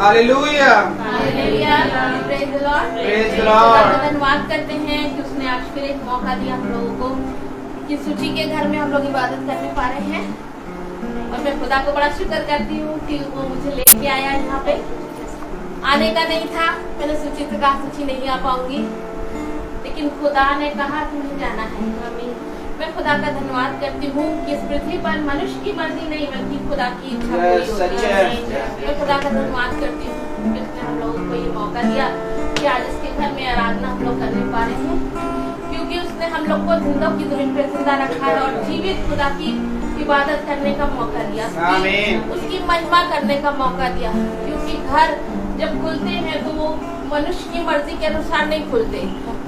Hallelujah, hallelujah, praise the lord. Praise the Lord. धन्यवाद करते हैं कि उसने आज फिर एक मौका दिया हम लोगों को कि सूची के घर में हम लोग इबादत करने पा रहे हैं। और मैं खुदा को बड़ा शुक्र करती हूँ कि वो मुझे लेके आया यहाँ पे। आने का नहीं था, मैंने सूची से कहा सूची नहीं आ पाऊंगी, लेकिन खुदा ने कहा कि मुझे जाना है। मम्मी, मैं खुदा का धन्यवाद करती हूँ कि इस पृथ्वी पर मनुष्य की मर्जी नहीं बल्कि खुदा की इच्छा पूरी होती है। मैं खुदा का धन्यवाद करती हूँ कि उसने हम लोगों को ये मौका दिया कि आज इसके घर में आराधना हम लोग करने पा रहे हैं, क्योंकि उसने हम लोग को जिंदों की धुन पे जिंदा रखा है और जीवित खुदा की इबादत करने का मौका दिया, उसकी महिमा करने का मौका दिया। क्योंकि घर जब खुलते हैं तो वो मनुष्य की मर्जी के अनुसार नहीं खुलते,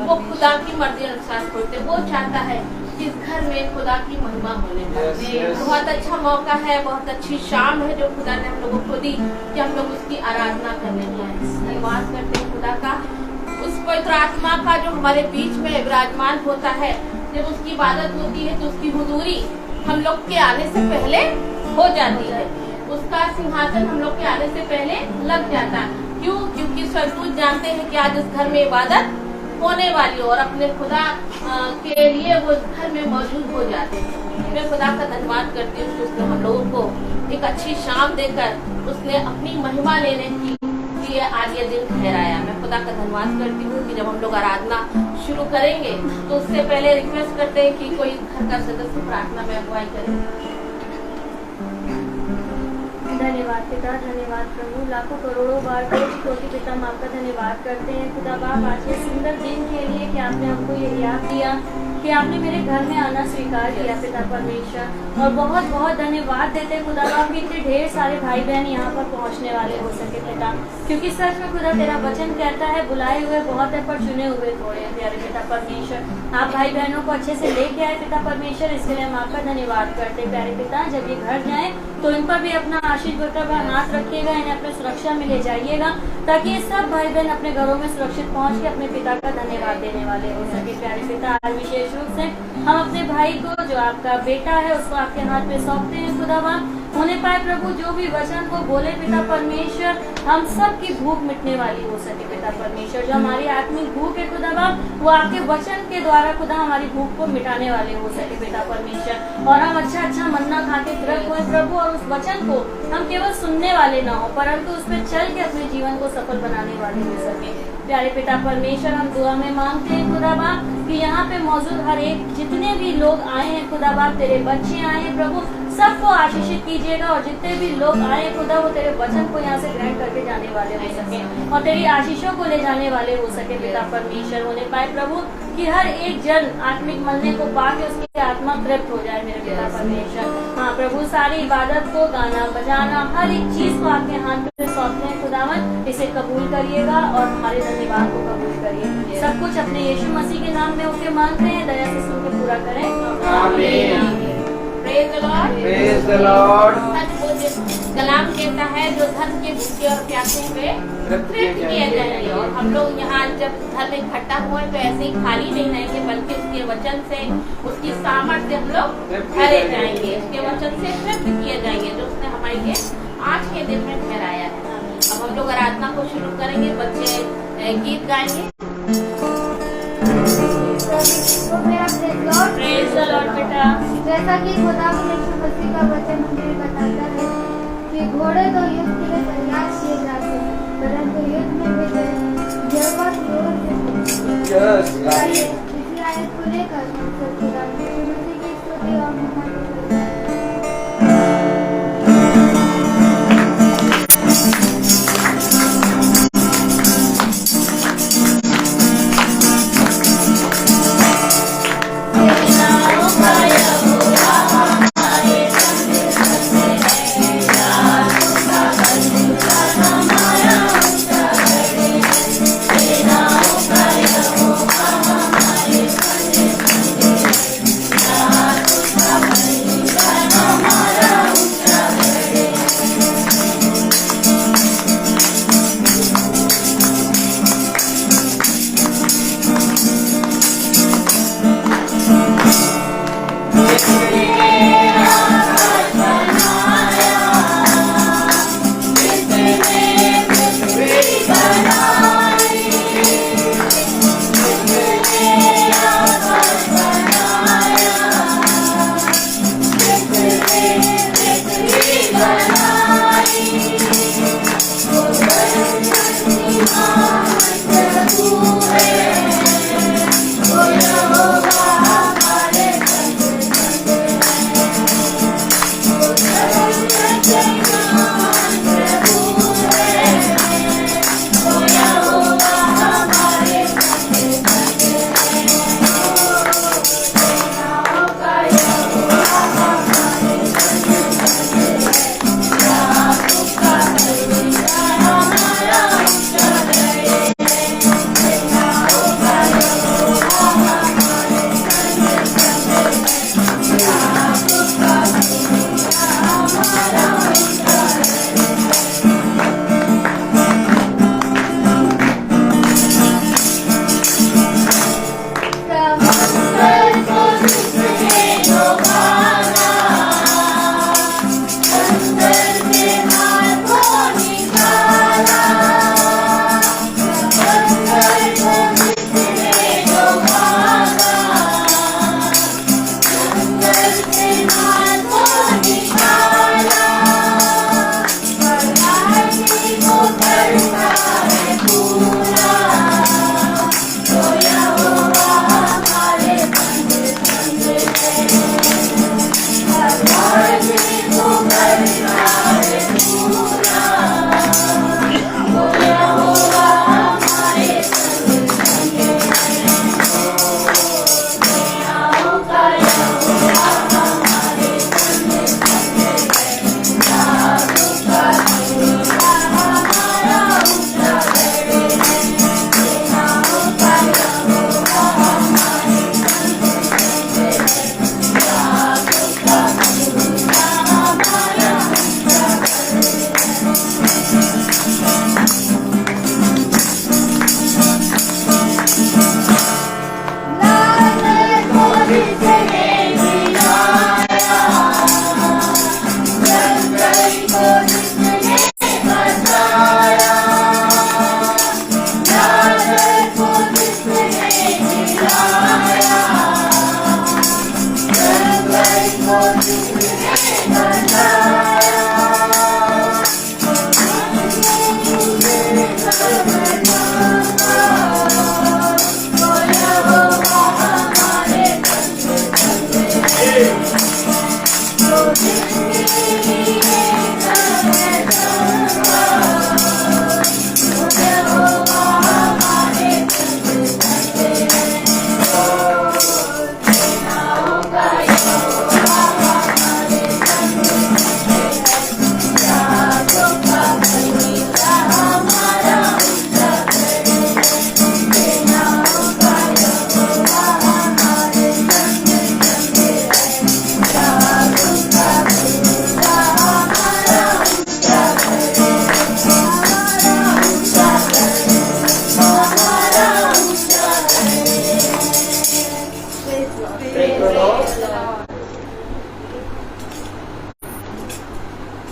वो खुदा की मर्जी अनुसार खुलते। वो चाहता है कि इस घर में खुदा की महिमा होने पाए। बहुत अच्छा मौका है, बहुत अच्छी शाम है जो खुदा ने हम लोगों को दी कि हम लोग उसकी आराधना करने पाए। धन्यवाद करते हैं खुदा का, उस पवित्र आत्मा का जो हमारे बीच में विराजमान होता है। जब उसकी इबादत होती है तो उसकी हुजूरी हम लोग के आने से पहले हो जाती है, उसका सिंहासन हम लोग के आने से पहले लग जाता है। क्यों? क्योंकि स्वर्गदूत जानते हैं कि आज इस घर में इबादत होने वाली हो और अपने खुदा के लिए वो घर में मौजूद हो जाते हैं। मैं खुदा का धन्यवाद करती हूँ कि उसने हम लोगों को एक अच्छी शाम देकर उसने अपनी महिमा लेने की लिए आज ये दिन ठहराया। मैं खुदा का धन्यवाद करती हूँ कि जब हम लोग आराधना शुरू करेंगे तो उससे पहले रिक्वेस्ट करते हैं कि कोई घर का सदस्य प्रार्थना में अगुवाई करे। धन्यवाद पिता, धन्यवाद प्रभु, लाखों करोड़ों बार कोटि पिता हम आपका धन्यवाद करते हैं खुदा बाप आज के सुंदर दिन के लिए कि आपने हमको ये याद दिया कि आपने मेरे घर में आना स्वीकार किया पिता परमेश्वर। और बहुत बहुत धन्यवाद देते हैं खुदा बाप कि इतने ढेर सारे भाई बहन यहाँ पर पहुँचने वाले हो सके पिता, क्योंकि सच में खुदा तेरा वचन कहता है बुलाए हुए बहुत है पर चुने हुए थोड़े हैं प्यारे पिता परमेश्वर। आप भाई बहनों को अच्छे से लेके आए पिता परमेश्वर, इसके लिए हम आपका धन्यवाद करते हैं प्यारे पिता। जब ये घर जाए तो इन पर भी अपना आशीष बरकरार हाथ रखिएगा, इन्हें अपने सुरक्षा में ले जाइएगा ताकि ये सब भाई बहन अपने घरों में सुरक्षित पहुँच के अपने पिता का धन्यवाद देने वाले हो सके प्यारे पिता। आज विशेष रूप से हम अपने भाई को जो आपका बेटा है उसको आपके हाथ में सौंपते हैं खुदावा। होने पाए प्रभु जो भी वचन को बोले पिता परमेश्वर, हम सब की भूख मिटने वाली हो सके पिता परमेश्वर। जो हमारी आत्मिक भूख है खुदावा वो आपके वचन के द्वारा खुदा हमारी भूख को मिटाने वाले हो सके पिता परमेश्वर। और हम अच्छा अच्छा मन्ना खाते तृप्त हुए प्रभु, और उस वचन को हम केवल सुनने वाले ना हो परंतु उस पर चल के अपने जीवन को सफल बनाने वाले हो सके प्यारे पिता परमेश्वर। हम दुआ में मांगते हैं खुदा बाप कि यहाँ पे मौजूद हर एक जितने भी लोग आए हैं खुदा बाप, तेरे बच्चे आए हैं प्रभु, सबको आशीषित कीजिएगा। और जितने भी लोग आए खुदा वो तेरे वचन को यहाँ से ग्रहण करके जाने वाले हो सके और तेरी आशीषों को ले जाने वाले हो सके पिता परमेश्वर। होने पाए प्रभु कि हर एक जन आत्मिक मरने को पाके उसकी आत्मा तृप्त हो जाए मेरे पिता परमेश्वर। हाँ प्रभु, सारी इबादत को, गाना बजाना, हर एक चीज को आपके हाथ में सौंपते हैं खुदावन, इसे कबूल करिएगा और हमारे धन्यवाद को कबूल करिए। सब कुछ अपने यीशु मसीह के नाम में होके मांगते हैं, दया से सुन के पूरा करें। आमीन। Praise the lord, praise the lord. कलाम कहता है जो धन के भूखे और प्यासे हुए तृप्त किए जाएंगे। और हम लोग यहाँ जब घर में इकट्ठा हुए तो ऐसे ही खाली नहीं रहेंगे बल्कि उसके वचन से, उसकी सामर्थ्य से हम लोग भरे जाएंगे, उसके वचन से तृप्त किए जाएंगे जो उसने हमारे लिए आज के दिन में ठहराया है। अब हम लोग आराधना को शुरू करेंगे, बच्चे गीत गाएंगे। प्रेज द लॉर्ड बेटा। जैसा कि खुदा यीशु मसीह का वचन हमें बताता है कि घोड़े तो युद्ध के लिए तैयार किए जाते हैं परंतु युद्ध में विजय यहोवा की ओर से है। इसी आयत को लेकर हम सब खुदा यीशु मसीह की स्तुति और महिमा करते हैं। Thank you.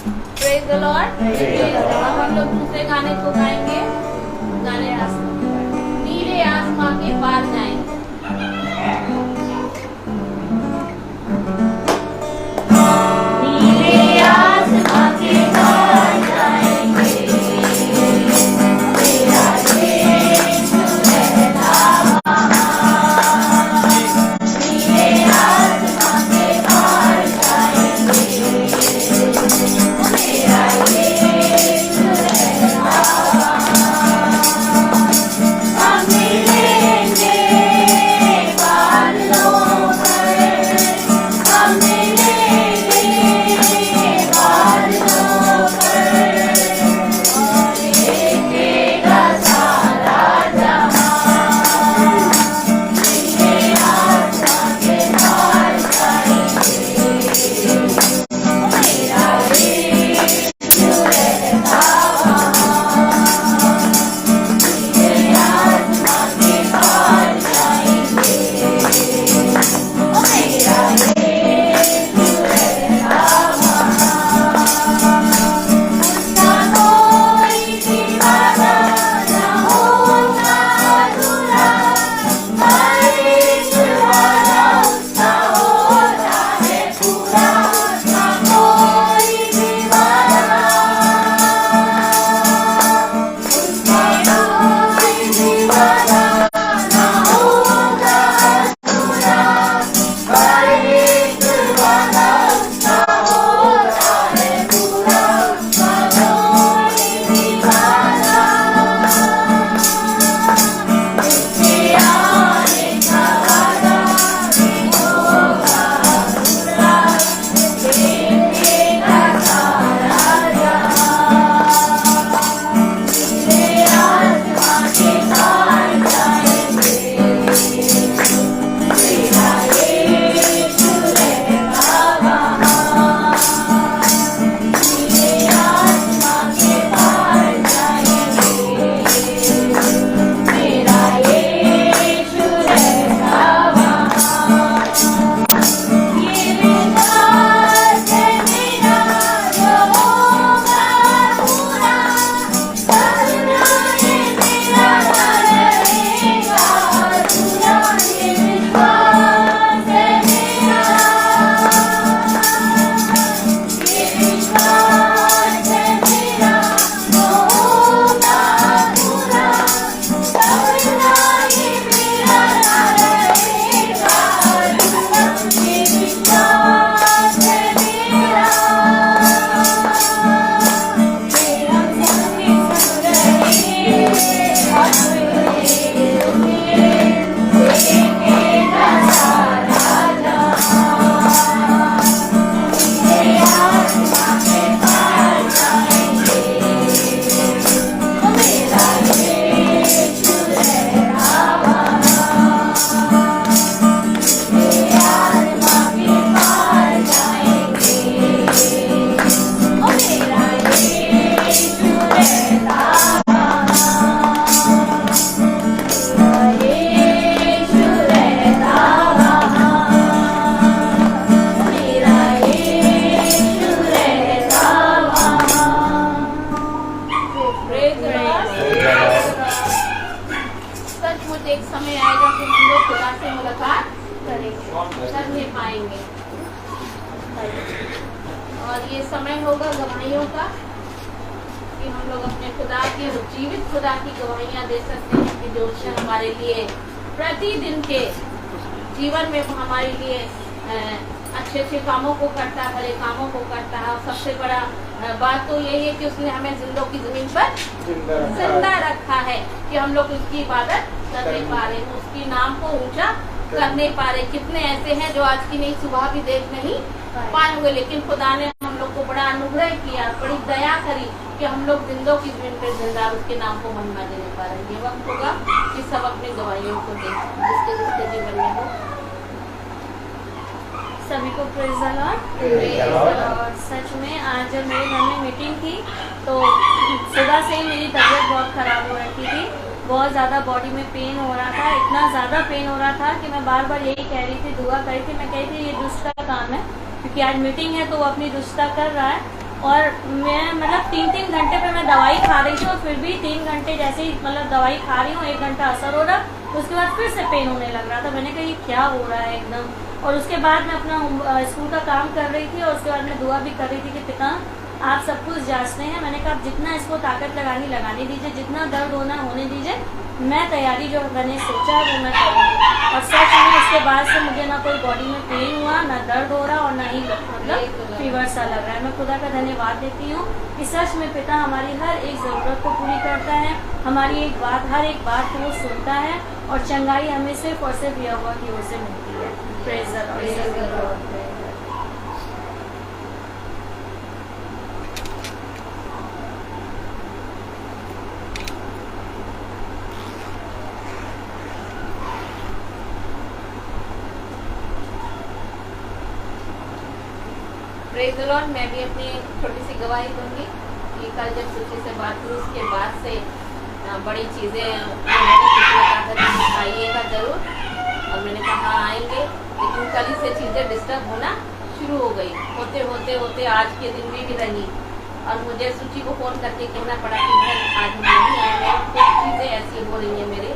Praise the Lord. अब हम लोग दूसरे गाने को गाएंगे। गाने नीले आसमां के पार जाएंगे। नीले आसमां के पार जाएंगे, मेरा यीशु रहता वहाँ। नीले आसमां के पार जाएंगे, मेरा यीशु रहता वहाँ। हम मिलेंगे बादलों पर, हम मिलेंगे बादलों पर, और देखेगा सारा जहां। नीले आसमां के पार जाएंगे, मेरा यीशु रहता वहाँ। नीले आसमां के पार जाएंगे, मेरा यीशु रहता वहाँ। उसका कोई दीवाना न होगा अधूरा, हर एक वादा उसका होता है पूरा। उसका कोई दीवाना, उसका कोई दीवाना न होगा अधूरा, हर एक वादा उसका होता है पूरा। उसका कोई दीवाना, उसके आने का वादा नहीं होगा अधूरा, देखेगा सारा जहां। नीले आसमां के पार जाएंगे, मेरा यीशु रहता वहाँ। नीले आसमां के पार जाएंगे, मेरा यीशु रहता वहाँ। ये विश्वास है मेरा जो होगा पूरा, करना ये मेरा रहेगा अधूरा। ये विश्वास है मेरा, ये विश्वास है मेरा जो होगा पूरा, करना ये मेरा रहेगा अधूरा। ये विश्वास है मेरा, मेरा संगी संग रहेगा, देखेगा सारा जहां। नीले आसमां के पार जाएंगे, मेरा यीशु रहता वहाँ। नीले आसमां के पार जाएंगे, मेरा यीशु रहता वहाँ। मेरा यीशु रहता वहाँ, मेरा यीशु रहता वहाँ। Praise the Lord. सचमुच एक समय आएगा कि हम लोग खुदा से मुलाकात करेंगे, करने पाएंगे। और ये समय होगा गवाहियों का, कि हम लोग अपने खुदा की, जीवित खुदा की गवाहियाँ दे सकते हैं कि जो उसने हमारे लिए प्रतिदिन के जीवन में हमारे लिए अच्छे अच्छे कामों को करता है, भले कामों को करता है। और सबसे बड़ा बात तो यही है कि उसने हमें जिंदों की जमीन पर जिंदा रखा है, कि हम लोग उसकी इबादत करने पा रहे हैं, उसकी नाम को ऊंचा करने पा रहे। कितने ऐसे हैं जो आज की नई सुबह भी देख नहीं पाए हुए, लेकिन खुदा ने हम लोग को बड़ा अनुग्रह किया, बड़ी दया करी कि हम लोग जिंदों की जमीन पर जिंदा उसके नाम को महिमा देने पा रहे हैं। ये वक्त होगा कि सब अपनी गवाहियों को दें, जिसके जिसके जीवन में हो। सभी को प्रेज द लॉर्ड। और सच में आज जब मेरे घर में मीटिंग थी तो सुबह से ही मेरी तबीयत बहुत ख़राब हो रखी थी, बहुत ज़्यादा बॉडी में पेन हो रहा था, इतना ज़्यादा पेन हो रहा था कि मैं बार बार यही कह रही थी, दुआ कर रही थी। मैं कह रही थी ये दुष्ट का काम है, क्योंकि आज मीटिंग है तो वो अपनी दुष्टता कर रहा है। और मैं मतलब 3-3 घंटे पे मैं दवाई खा रही थी और फिर भी 3 घंटे जैसे ही मतलब दवाई खा रही हूँ 1 घंटा असर हो रहा, उसके बाद फिर से पेन होने लग रहा था। मैंने कहा ये क्या हो रहा है एकदम। और उसके बाद मैं अपना स्कूल का काम कर रही थी और उसके बाद मैं दुआ भी कर रही थी कि पिता आप सब कुछ जांचते हैं। मैंने कहा जितना इसको ताकत लगाने दीजिए, जितना दर्द होने दीजिए, मैं तैयारी जो मैंने सोचा है वो मैं करूँगी। और सच में इसके बाद से मुझे ना कोई बॉडी में पेन हुआ, ना दर्द हो रहा और ना ही मतलब फीवर सा लग रहा है। मैं खुदा का धन्यवाद देती हूँ कि सच में पिता हमारी हर एक ज़रूरत को पूरी करता है, हमारी हर एक बात को वो सुनता है और चंगाई हमें सिर्फ और सिर्फ यहोवा की ओर से मिलती है। Praise the Lord. Praise the Lord. मैं भी अपनी छोटी सी गवाही दूंगी कि कल जब सुची से बात हुई उसके बाद से बड़ी चीज़ें आइएगा ज़रूर, और मैंने कहा आएंगे, लेकिन कल ही से चीज़ें डिस्टर्ब होना शुरू हो गई। होते आज के दिन में भी रही और मुझे सुची को फ़ोन करके कहना पड़ा कि भाई आज नहीं आए, कुछ चीज़ें ऐसी हो रही हैं मेरे,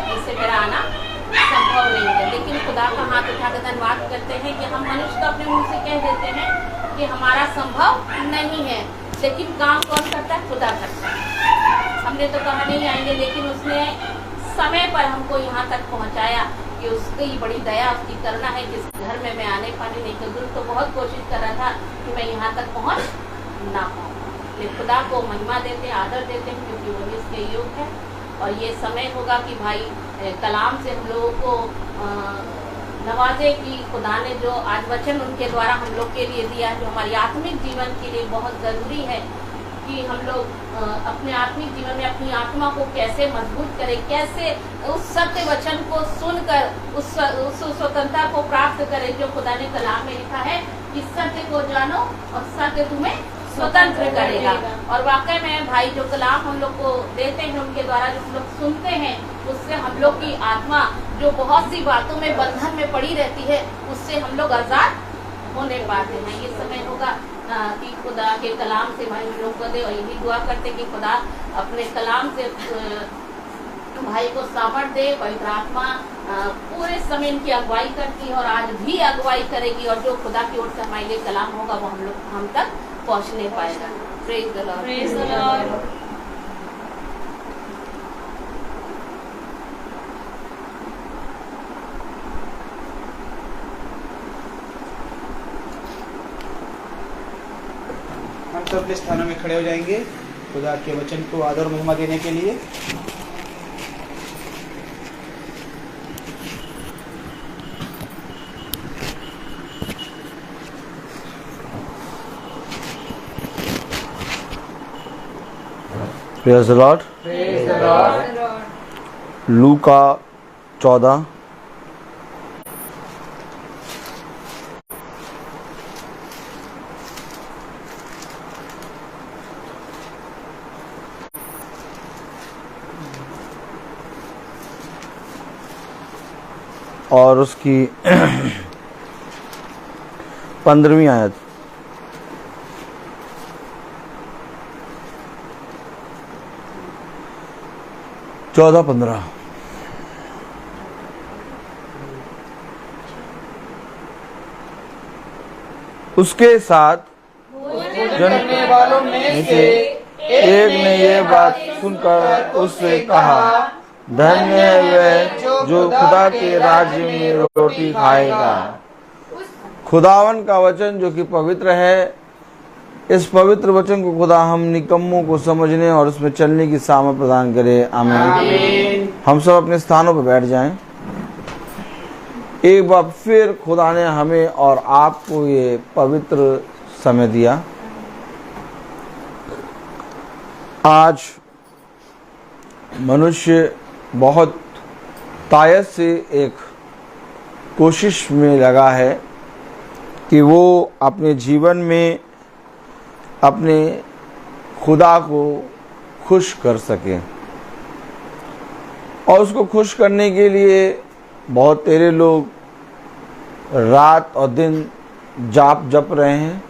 जिससे मेरा आना संभव नहीं है। लेकिन खुदा का हाथ उठा कर धन्यवाद करते हैं कि हम मनुष्य तो अपने मुंह से कह देते हैं कि हमारा संभव नहीं है, लेकिन काम कौन करता है? खुदा करता है। हमने तो कहा नहीं आएंगे, लेकिन उसने समय पर हमको यहाँ तक पहुँचाया कि उसकी बड़ी दया, उसकी करुणा है कि इस घर में मैं आने पानी नहीं। तो दिल तो बहुत कोशिश कर रहा था कि मैं यहाँ तक पहुँच ना पाऊँ, लेकिन खुदा को महिमा देते, आदर देते हैं, क्योंकि वही इसके योग है। और ये समय होगा कि भाई कलाम से हम लोगों को नवाजे कि खुदा ने जो आज वचन उनके द्वारा हम लोग के लिए दिया, जो हमारी आत्मिक जीवन के लिए बहुत ज़रूरी है कि हम लोग अपने आत्मिक जीवन में अपनी आत्मा को कैसे मजबूत करें, कैसे उस सत्य वचन को सुनकर उस स्वतंत्रता को प्राप्त करें जो खुदा ने कलाम में लिखा है कि सत्य को जानो और सत्य तुम्हें स्वतंत्र करेगा। और वाकई में भाई जो कलाम हम लोग को देते हैं, उनके द्वारा जो हम लोग सुनते हैं, उससे हम लोग की आत्मा जो बहुत सी बातों में बंधन में पड़ी रहती है, उससे हम लोग आजाद होने पाते हैं। ये समय होगा कि खुदा के कलाम से भाई हम लोग को दे, और यही दुआ करते कि खुदा अपने कलाम से भाई को सामर्थ दे। पवित्र आत्मा पूरे समय इनकी अगुवाई करती है और आज भी अगुवाई करेगी, और जो खुदा की ओर से हमारे लिए कलाम होगा वो हम तक पहुंचने पाएगा। Praise the Lord. Praise the Lord. हम सब अपने स्थानों में खड़े हो जाएंगे खुदा के वचन को आदर और महिमा देने के लिए। Praise the Lord. Praise the Lord. लूका 14 और उसकी 15वीं आयत। चौदह 15। उसके साथ करने वालों में से एक ने ये बात सुनकर उससे कहा, धन्य है वह जो खुदा के राज्य में रोटी खाएगा। खुदावन का वचन जो कि पवित्र है, इस पवित्र वचन को खुदा हम निकम्मों को समझने और उसमें चलने की सामर्थ प्रदान करे। आमीन। हम सब अपने स्थानों पर बैठ जाएं। एक बार फिर खुदा ने हमें और आपको ये पवित्र समय दिया। आज मनुष्य बहुत तायत से एक कोशिश में लगा है कि वो अपने जीवन में अपने खुदा को खुश कर सके, और उसको खुश करने के लिए बहुत तेरे लोग रात और दिन जाप जप रहे हैं,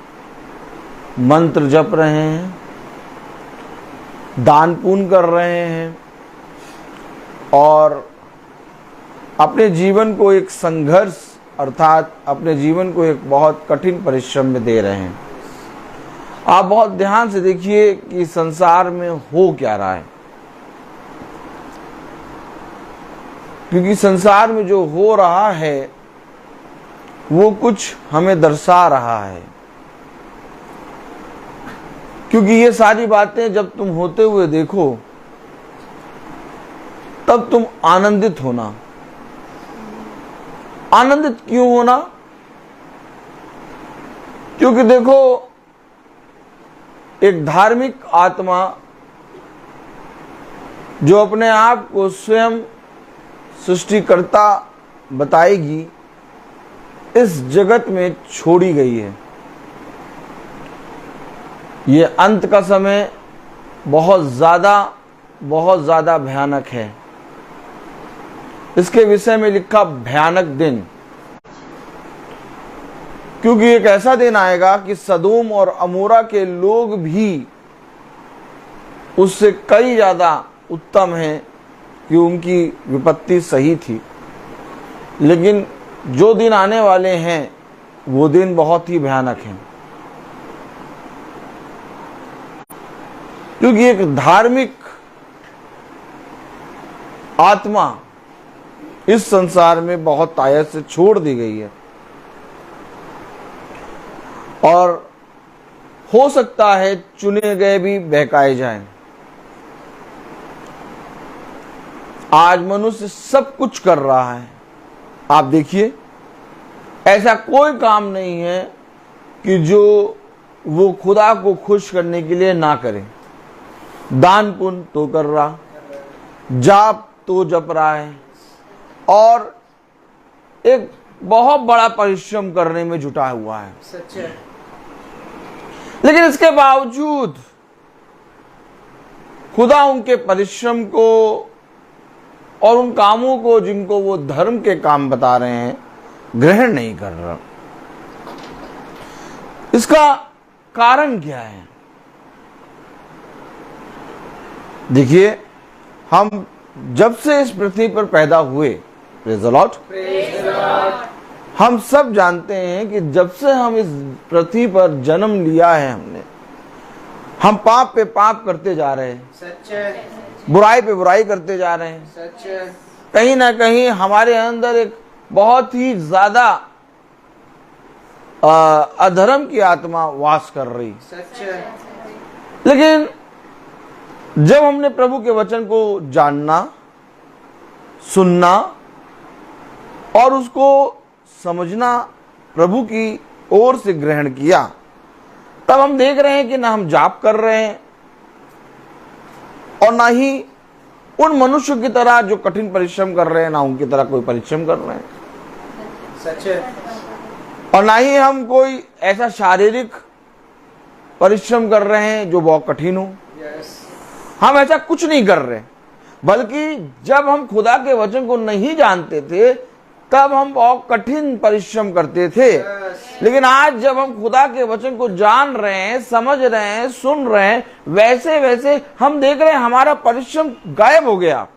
मंत्र जप रहे हैं, दान पुण्य कर रहे हैं और अपने जीवन को एक संघर्ष अर्थात अपने जीवन को एक बहुत कठिन परिश्रम में दे रहे हैं। आप बहुत ध्यान से देखिए कि संसार में हो क्या रहा है, क्योंकि संसार में जो हो रहा है वो कुछ हमें दर्शा रहा है। क्योंकि ये सारी बातें जब तुम होते हुए देखो तब तुम आनंदित होना। आनंदित क्यों होना? क्योंकि देखो, एक धार्मिक आत्मा जो अपने आप को स्वयं सृष्टिकर्ता बताएगी, इस जगत में छोड़ी गई है। ये अंत का समय बहुत ज्यादा भयानक है। इसके विषय में लिखा भयानक दिन, क्योंकि एक ऐसा दिन आएगा कि सदोम और अमोरा के लोग भी उससे कई ज्यादा उत्तम हैं कि उनकी विपत्ति सही थी। लेकिन जो दिन आने वाले हैं वो दिन बहुत ही भयानक हैं, क्योंकि एक धार्मिक आत्मा इस संसार में बहुत आयत से छोड़ दी गई है। और हो सकता है चुने गए भी बहकाए जाएं। आज मनुष्य सब कुछ कर रहा है। आप देखिए, ऐसा कोई काम नहीं है कि जो वो खुदा को खुश करने के लिए ना करे। दान पुण्य तो कर रहा, जाप तो जप रहा है और एक बहुत बड़ा परिश्रम करने में जुटा हुआ है। सच है। लेकिन इसके बावजूद खुदा उनके परिश्रम को और उन कामों को जिनको वो धर्म के काम बता रहे हैं ग्रहण नहीं कर रहा। इसका कारण क्या है? देखिए, हम जब से इस पृथ्वी पर पैदा हुए, प्रेज़ द लॉर्ड, हम सब जानते हैं कि जब से हम इस पृथ्वी पर जन्म लिया है हमने, हम पाप पे पाप करते जा रहे हैं, सच है। बुराई पे बुराई करते जा रहे हैं। सच है। कहीं ना कहीं हमारे अंदर एक बहुत ही ज्यादा अधर्म की आत्मा वास कर रही। सच है। लेकिन जब हमने प्रभु के वचन को जानना, सुनना और उसको समझना प्रभु की ओर से ग्रहण किया, तब हम देख रहे हैं कि ना हम जाप कर रहे हैं और ना ही उन मनुष्य की तरह जो कठिन परिश्रम कर रहे हैं, ना उनकी तरह कोई परिश्रम कर रहे हैं। सच है। और ना ही हम कोई ऐसा शारीरिक परिश्रम कर रहे हैं जो बहुत कठिन हो। यस। हम ऐसा कुछ नहीं कर रहे, बल्कि जब हम खुदा के वचन को नहीं जानते थे तब हम बहुत कठिन परिश्रम करते थे। लेकिन आज जब हम खुदा के वचन को जान रहे हैं, समझ रहे हैं, सुन रहे हैं, वैसे वैसे हम देख रहे हैं हमारा परिश्रम गायब हो गया।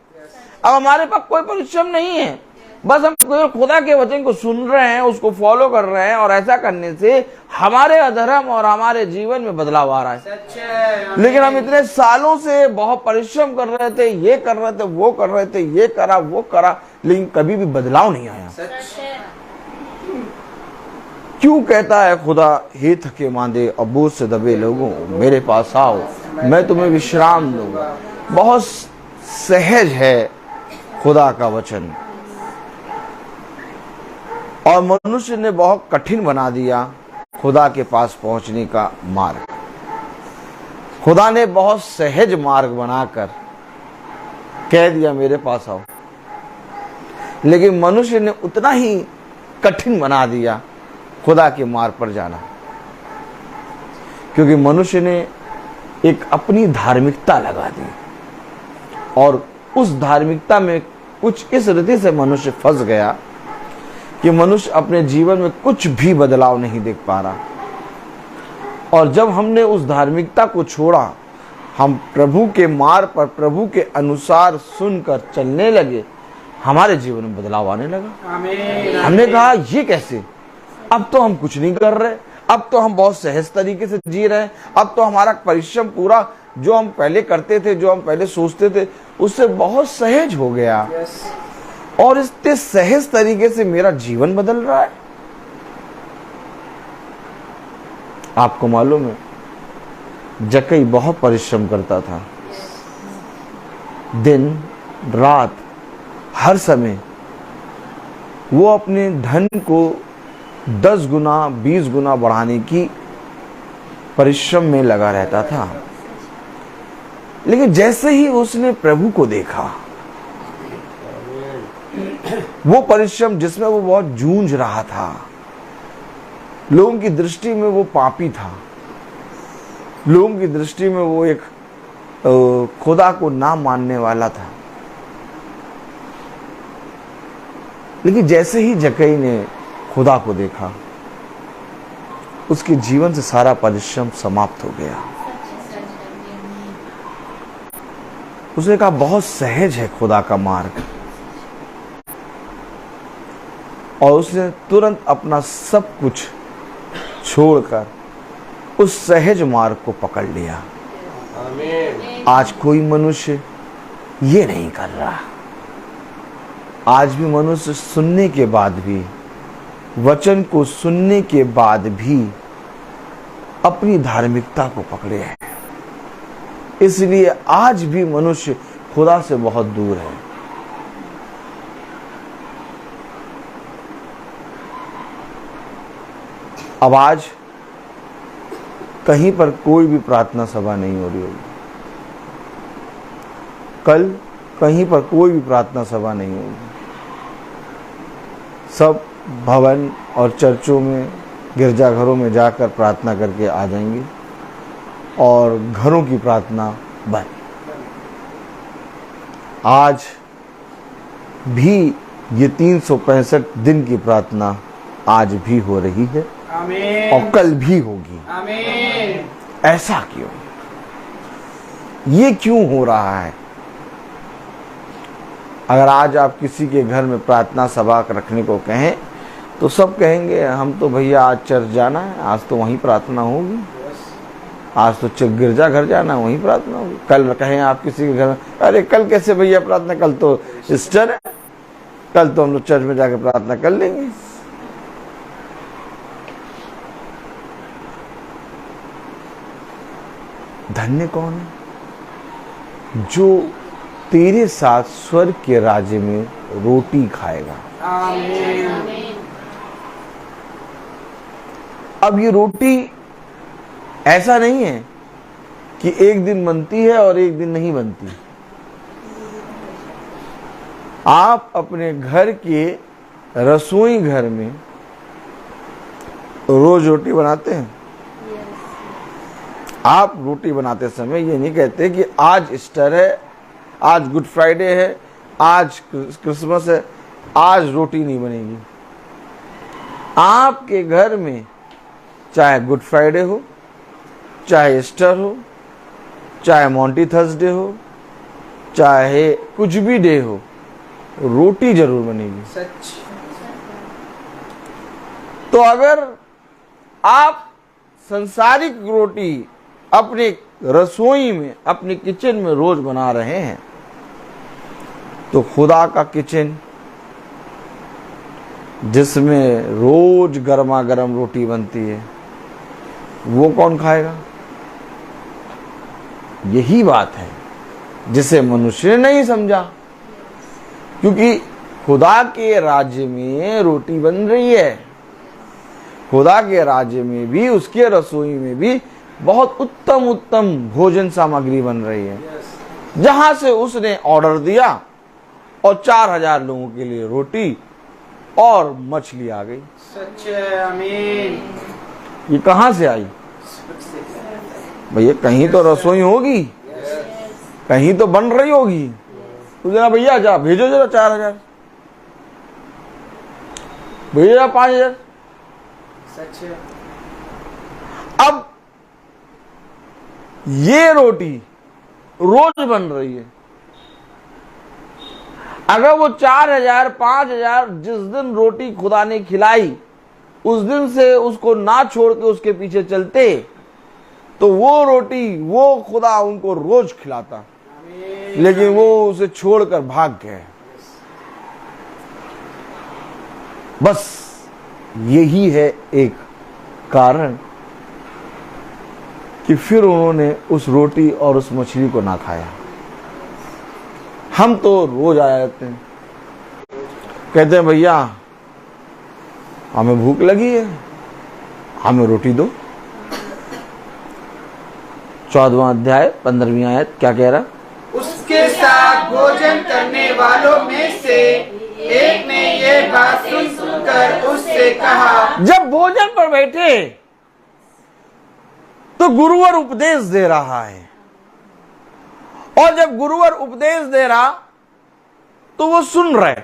अब हमारे पास कोई परिश्रम नहीं है, बस हम खुदा के वचन को सुन रहे हैं, उसको फॉलो कर रहे हैं और ऐसा करने से हमारे अधर्म और हमारे जीवन में बदलाव आ रहा है। सच है। लेकिन हम इतने सालों से बहुत परिश्रम कर रहे थे, ये कर रहे थे, वो कर रहे थे, ये करा वो करा, लेकिन कभी भी बदलाव नहीं आया। सच है। क्यों कहता है खुदा, हे थके मांदे और बोझ से दबे लोगों, मेरे पास आओ, मैं तुम्हें विश्राम दूंगा। बहुत सहज है खुदा का वचन और मनुष्य ने बहुत कठिन बना दिया खुदा के पास पहुंचने का मार्ग। खुदा ने बहुत सहज मार्ग बनाकर कह दिया मेरे पास आओ, लेकिन मनुष्य ने उतना ही कठिन बना दिया खुदा के मार्ग पर जाना, क्योंकि मनुष्य ने एक अपनी धार्मिकता लगा दी और उस धार्मिकता में कुछ इस रीति से मनुष्य फंस गया कि मनुष्य अपने जीवन में कुछ भी बदलाव नहीं देख पा रहा। और जब हमने उस धार्मिकता को छोड़ा, हम प्रभु के मार्ग पर, प्रभु के अनुसार सुनकर चलने लगे, हमारे जीवन में बदलाव आने लगा। आमीन। हमने कहा ये कैसे, अब तो हम कुछ नहीं कर रहे, अब तो हम बहुत सहज तरीके से जी रहे हैं, अब तो हमारा परिश्रम पूरा जो हम पहले करते थे, जो हम पहले सोचते थे, उससे बहुत सहज हो गया और इतने सहज तरीके से मेरा जीवन बदल रहा है। आपको मालूम है, जक्कई बहुत परिश्रम करता था, दिन रात हर समय वो अपने धन को 10 गुना 20 गुना बढ़ाने की परिश्रम में लगा रहता था। लेकिन जैसे ही उसने प्रभु को देखा, वो परिश्रम जिसमें वो बहुत जूझ रहा था, लोगों की दृष्टि में वो पापी था, लोगों की दृष्टि में वो एक खुदा को ना मानने वाला था। लेकिन जैसे ही जक्कई ने खुदा को देखा, उसके जीवन से सारा परिश्रम समाप्त हो गया। उसने कहा बहुत सहज है खुदा का मार्ग, और उसने तुरंत अपना सब कुछ छोड़कर उस सहज मार्ग को पकड़ लिया। आमीन। आज कोई मनुष्य ये नहीं कर रहा। आज भी मनुष्य सुनने के बाद भी, वचन को सुनने के बाद भी अपनी धार्मिकता को पकड़े हैं। इसलिए आज भी मनुष्य खुदा से बहुत दूर है। अब आज कहीं पर कोई भी प्रार्थना सभा नहीं हो रही होगी, कल कहीं पर कोई भी प्रार्थना सभा नहीं होगी। सब भवन और चर्चों में, गिरजाघरों में जाकर प्रार्थना करके आ जाएंगे और घरों की प्रार्थना बंद। आज भी ये 365 दिन की प्रार्थना आज भी हो रही है आमीन। और कल भी होगी। आमीन। ऐसा क्यों? ये क्यों हो रहा है? अगर आज आप किसी के घर में प्रार्थना सभा रखने को कहें तो सब कहेंगे हम तो भैया आज चर्च जाना है, आज तो वहीं प्रार्थना होगी, आज तो गिरजा घर जाना है, वहीं प्रार्थना होगी। कल कहें आप किसी के घर में, अरे कल कैसे भैया प्रार्थना, कल तो ईस्टर है, कल तो हम लोग चर्च में जाकर प्रार्थना कर लेंगे। धन्य कौन है जो तेरे साथ स्वर्ग के राज्य में रोटी खाएगा। आमीन। अब ये रोटी ऐसा नहीं है कि एक दिन बनती है और एक दिन नहीं बनती। आप अपने घर के रसोई घर में रोज रोटी बनाते हैं। आप रोटी बनाते समय ये नहीं कहते कि आज ईस्टर है, आज गुड फ्राइडे है, आज क्रिसमस है, आज रोटी नहीं बनेगी। आपके घर में चाहे गुड फ्राइडे हो, चाहे ईस्टर हो, चाहे मॉन्टी थर्सडे हो, चाहे कुछ भी डे हो, रोटी जरूर बनेगी। सच। तो अगर आप संसारिक रोटी अपने रसोई में, अपने किचन में रोज बना रहे हैं, तो खुदा का किचन जिसमें रोज गर्मा गर्म रोटी बनती है, वो कौन खाएगा? यही बात है जिसे मनुष्य ने नहीं समझा, क्योंकि खुदा के राज्य में रोटी बन रही है। खुदा के राज्य में भी, उसके रसोई में भी बहुत उत्तम उत्तम भोजन सामग्री बन रही है, जहां से उसने ऑर्डर दिया और 4000 लोगों के लिए रोटी और मछली आ गई। सच है। आमीन। ये कहां से आई? भैया कहीं तो रसोई होगी, कहीं तो बन रही होगी। तो जरा भैया जा भेजो जरा 4000, भेजो जरा 5000। सच है। अब ये रोटी रोज बन रही है। अगर वो 4000 5000 जिस दिन रोटी खुदा ने खिलाई उस दिन से उसको ना छोड़ के उसके पीछे चलते तो वो रोटी वो खुदा उनको रोज खिलाता, लेकिन वो उसे छोड़कर भाग गए। बस यही है एक कारण कि फिर उन्होंने उस रोटी और उस मछली को ना खाया। हम तो रोज आ जाते हैं, कहते हैं भैया हमें भूख लगी है, हमें रोटी दो। 14वां अध्याय 15वीं आयत क्या कह रहा? उसके साथ भोजन करने वालों में से एक ने ये बात सुनकर उससे कहा। जब भोजन पर बैठे तो गुरुवर उपदेश दे रहा है, और जब गुरुवर उपदेश दे रहा तो वो सुन रहे,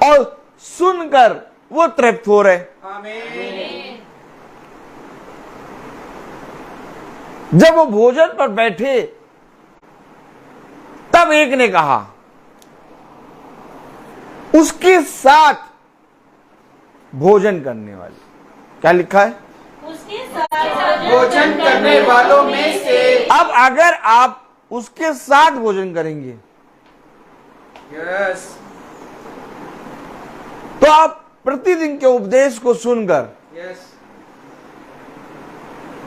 और सुनकर वो तृप्त हो रहे। आमीन। जब वो भोजन पर बैठे तब एक ने कहा, उसके साथ भोजन करने वाले, क्या लिखा है? उसके साथ भोजन करने वालों में से। अब अगर आप उसके साथ भोजन करेंगे यस, तो आप प्रतिदिन के उपदेश को सुनकर यस,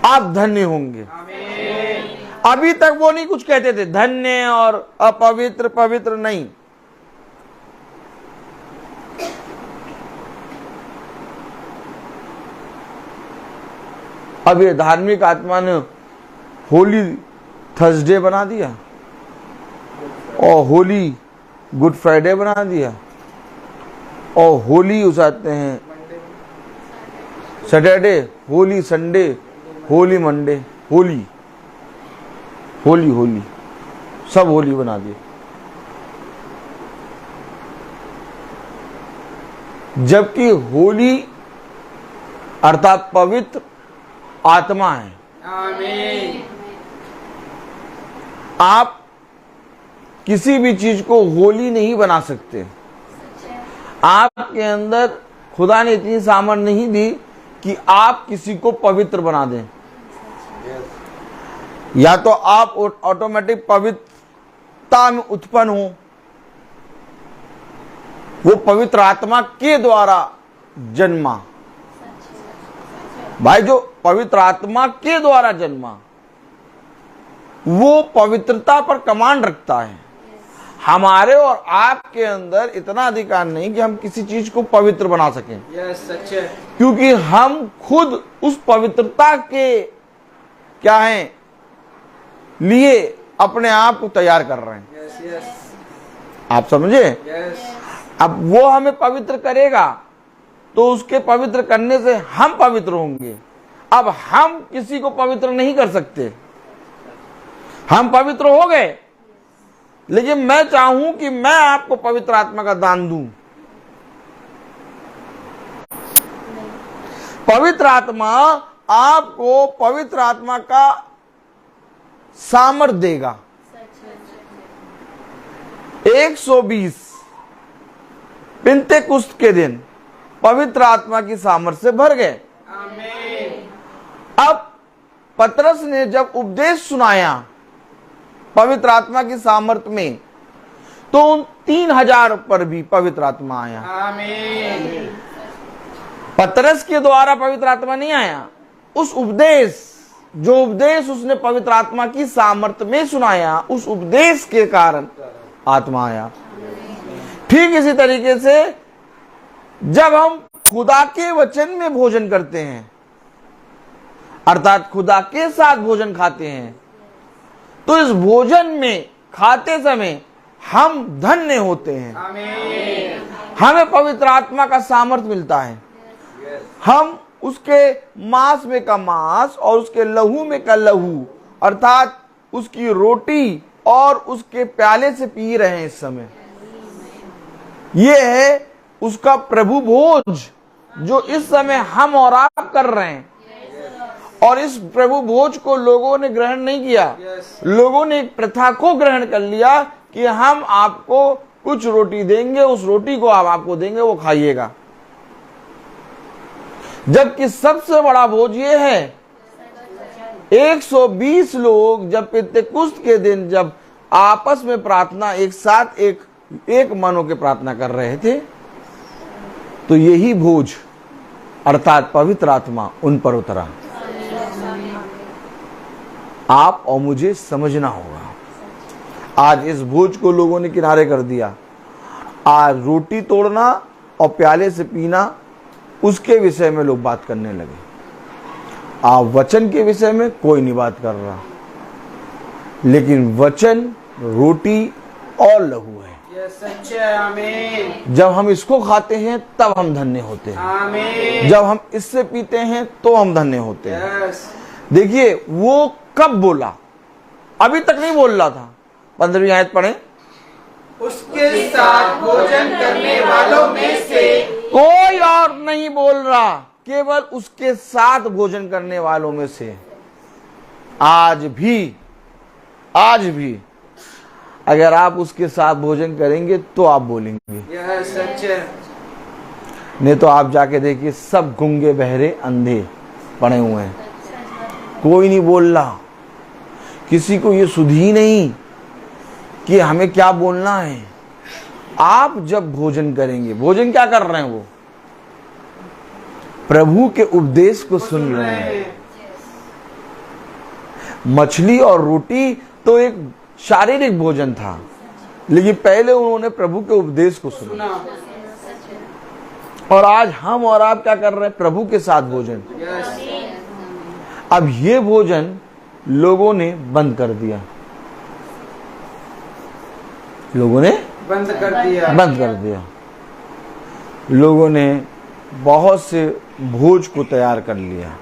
आप धन्य होंगे। आमीन। अभी तक वो नहीं कुछ कहते थे, धन्य और अपवित्र पवित्र नहीं। अब ये धार्मिक आत्मा ने होली थर्सडे बना दिया और होली गुड फ्राइडे बना दिया और होली उसाते हैं Saturday, Holi Sunday, Holi Monday, Holi Holi Holi सब होली बना दिए। जबकि होली अर्थात पवित्र आत्मा है। आमीन। आप किसी भी चीज को होली नहीं बना सकते। आपके अंदर खुदा ने इतनी सामर्थ नहीं दी कि आप किसी को पवित्र बना दें। या तो आप ऑटोमेटिक पवित्रता में उत्पन्न हो, वो पवित्र आत्मा के द्वारा जन्मा। भाई जो पवित्र आत्मा के द्वारा जन्मा वो पवित्रता पर कमांड रखता है। हमारे और आपके अंदर इतना अधिकार नहीं कि हम किसी चीज को पवित्र बना सकें। यस, सच है। क्योंकि हम खुद उस पवित्रता के क्या हैं लिए अपने आप को तैयार कर रहे हैं। यस, यस, आप समझे? यस। अब वो हमें पवित्र करेगा तो उसके पवित्र करने से हम पवित्र होंगे। अब हम किसी को पवित्र नहीं कर सकते। हम पवित्र हो गए, लेकिन मैं चाहूं कि मैं आपको पवित्र आत्मा का दान दूं। पवित्र आत्मा आपको पवित्र आत्मा का सामर्थ देगा। 120 पिन्तेकुस्त के दिन पवित्र आत्मा की सामर्थ से भर गए। आमीन। अब पतरस ने जब उपदेश सुनाया पवित्र आत्मा की सामर्थ में, तो उन 3000 पर भी पवित्र आत्मा आया। आमीन। पतरस के द्वारा पवित्र आत्मा नहीं आया, उस उपदेश जो उपदेश उसने पवित्र आत्मा की सामर्थ में सुनाया, उस उपदेश के कारण आत्मा आया। ठीक इसी तरीके से जब हम खुदा के वचन में भोजन करते हैं अर्थात खुदा के साथ भोजन खाते हैं, तो इस भोजन में खाते समय हम धन्य होते हैं। आमीन। हमें पवित्र आत्मा का सामर्थ्य मिलता है। हम उसके मांस में का मांस और उसके लहू में का लहू अर्थात उसकी रोटी और उसके प्याले से पी रहे हैं इस समय। ये है उसका प्रभु भोज जो इस समय हम और आप कर रहे हैं। और इस प्रभु भोज को लोगों ने ग्रहण नहीं किया। लोगों ने एक प्रथा को ग्रहण कर लिया कि हम आपको कुछ रोटी देंगे, उस रोटी को आप आपको देंगे, वो खाइएगा। जबकि सबसे बड़ा भोज ये है, 120 लोग जब पेंतेकुस्त के दिन जब आपस में प्रार्थना एक साथ एक मन होकर प्रार्थना कर रहे थे, तो यही भोज अर्थात पवित्र आत्मा उन पर उतरा। आप और मुझे समझना होगा। आज इस भोज को लोगों ने किनारे कर दिया। आज रोटी तोड़ना और प्याले से पीना, उसके विषय में लोग बात करने लगे। आप वचन के विषय में कोई नहीं बात कर रहा। लेकिन वचन रोटी और लहू है। आमीन। जब हम इसको खाते हैं तब हम धन्य होते हैं। आमीन। जब हम इससे पीते हैं तो हम धन्य होते हैं। देखिए वो कब बोला, अभी तक नहीं बोल रहा था। 15वीं आयत पढ़े। उसके साथ भोजन करने वालों में से कोई और नहीं बोल रहा, केवल उसके साथ भोजन करने वालों में से। आज भी अगर आप उसके साथ भोजन करेंगे तो आप बोलेंगे। यह सच है। नहीं तो आप जाके देखिए, सब गूंगे बहरे अंधे पड़े हुए हैं, कोई नहीं बोल रहा। किसी को ये सुध ही नहीं कि हमें क्या बोलना है। आप जब भोजन करेंगे, भोजन क्या कर रहे हैं? वो प्रभु के उपदेश को सुन रहे हैं। मछली और रोटी तो एक शारीरिक भोजन था, लेकिन पहले उन्होंने प्रभु के उपदेश को सुना। और आज हम और आप क्या कर रहे हैं? प्रभु के साथ भोजन। अब ये भोजन लोगों ने बंद कर दिया। लोगों ने बंद कर दिया। लोगों ने बहुत से भोज को तैयार कर लिया।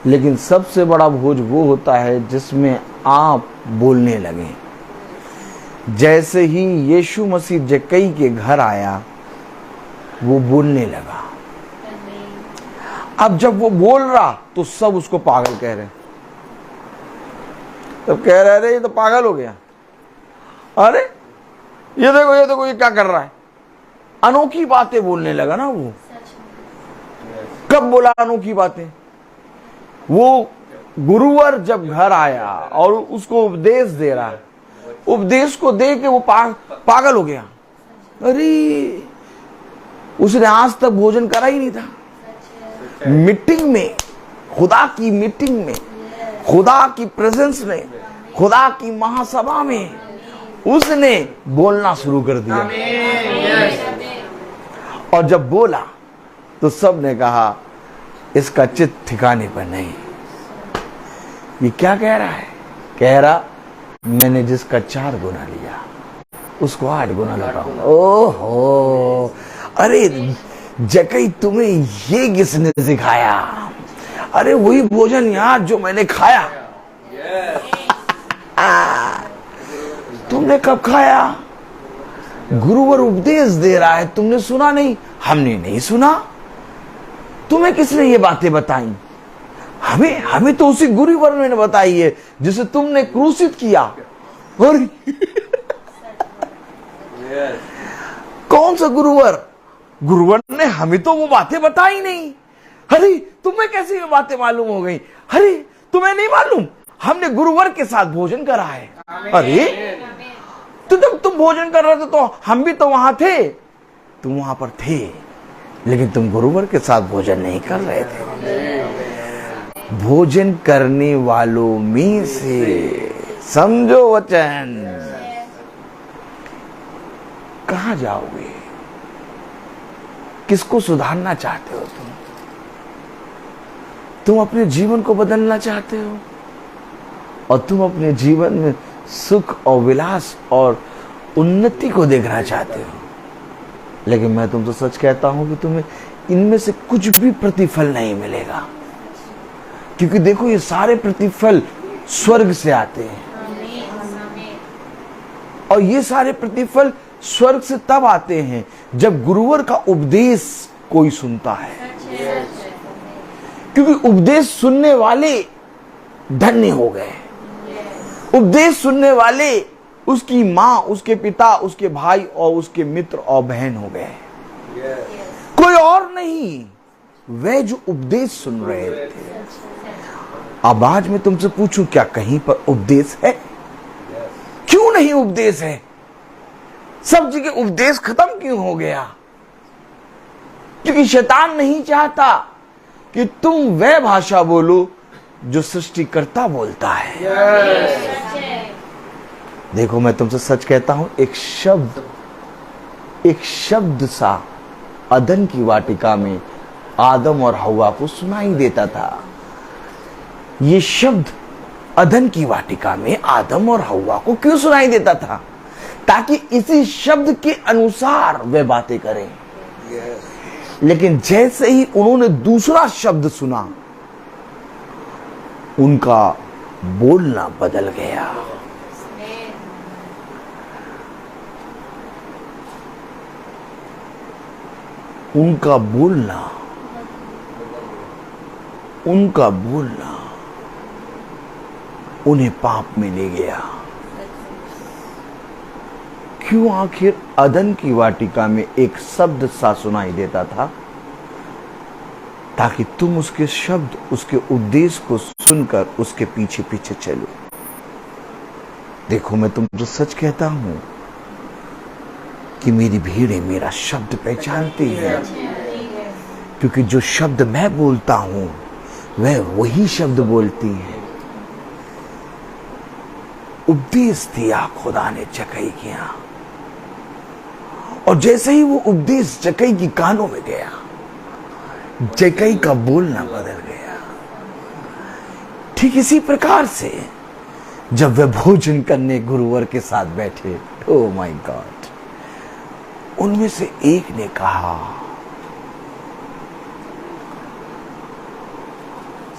लेकिन सबसे बड़ा भोज वो होता है जिसमें आप बोलने लगे। जैसे ही यीशु मसीह जक्कई के घर आया, वो बोलने लगा। अब जब वो बोल रहा तो सब उसको पागल कह रहे। तब कह रहे ये तो पागल हो गया। अरे ये देखो ये क्या कर रहा है। अनोखी बातें बोलने लगा ना वो। कब बोला अनोखी बातें? वो गुरुवर जब घर आया और उसको उपदेश दे रहा है, उपदेश को दे के वो पागल हो गया। अरे उसने आज तक भोजन करा ही नहीं था। मीटिंग में, खुदा की मीटिंग में, खुदा की प्रेजेंस में, खुदा की महासभा में उसने बोलना शुरू कर दिया। और जब बोला तो सब ने कहा इसका चित्त ठिकाने पर नहीं। ये क्या कह रहा है? कह रहा मैंने जिसका 4 गुना लिया उसको 8 गुना लगाऊंगा। ओहो, अरे जक्कई तुम्हें ये किसने सिखाया? अरे वही भोजन यार जो मैंने खाया। तुमने कब खाया? गुरुवर उपदेश दे रहा है, तुमने सुना नहीं? हमने नहीं सुना। तुम्हें किसने ये बातें बताई? हमें तो उसी गुरुवर ने बताई है जिसे तुमने क्रूसित किया। और कौन सा गुरुवर? गुरुवर ने हमें तो वो बातें बताई नहीं। अरे तुम्हें कैसे ये बातें मालूम हो गई? अरे तुम्हें नहीं मालूम, हमने गुरुवर के साथ भोजन करा है। अरे तो जब तुम भोजन कर रहे थे तो हम भी तो वहां थे। तुम वहां पर थे, लेकिन तुम गुरुवर के साथ भोजन नहीं कर रहे थे। भोजन करने वालों में से समझो वचन। कहां जाओगे? किसको सुधारना चाहते हो तुम? तुम अपने जीवन को बदलना चाहते हो और तुम अपने जीवन में सुख और विलास और उन्नति को देखना चाहते हो। लेकिन मैं तुमसे सच कहता हूं कि तुम्हें इनमें से कुछ भी प्रतिफल नहीं मिलेगा। क्योंकि देखो ये सारे प्रतिफल स्वर्ग से आते हैं। और ये सारे प्रतिफल स्वर्ग से तब आते हैं जब गुरुवर का उपदेश कोई सुनता है, क्योंकि उपदेश सुनने वाले धन्य हो गए। उपदेश सुनने वाले उसकी माँ, उसके पिता, उसके भाई और उसके मित्र और बहन हो गए। कोई और नहीं, वे जो उपदेश सुन रहे थे। अब आज मैं तुमसे पूछूं, क्या कहीं पर उपदेश है? क्यों नहीं उपदेश है? सब जगह उपदेश खत्म क्यों हो गया? क्योंकि शैतान नहीं चाहता कि तुम वह भाषा बोलो जो सृष्टिकर्ता बोलता है। देखो, मैं तुमसे सच कहता हूं, एक शब्द सा अदन की वाटिका में आदम और हव्वा को सुनाई देता था। ये शब्द अदन की वाटिका में आदम और हव्वा को क्यों सुनाई देता था? ताकि इसी शब्द के अनुसार वे बातें करें। लेकिन जैसे ही उन्होंने दूसरा शब्द सुना, उनका बोलना बदल गया। उनका बोलना उन्हें पाप में ले गया। क्यों? आखिर अदन की वाटिका में एक शब्द सा सुनाई देता था, ताकि तुम उसके शब्द, उसके उद्देश्य को सुनकर उसके पीछे पीछे चलो। देखो, मैं तुमको सच कहता हूं कि मेरी भीड़ें मेरा शब्द पहचानती है, क्योंकि जो शब्द मैं बोलता हूं वह वही शब्द बोलती है। उपदेश दिया खुदा ने जक्कई के यहां, और जैसे ही वो उपदेश जक्कई की कानों में गया, जक्कई का बोलना बदल गया। ठीक इसी प्रकार से जब वे भोजन करने गुरुवर के साथ बैठे, ओ माय गॉड, उनमें से एक ने कहा,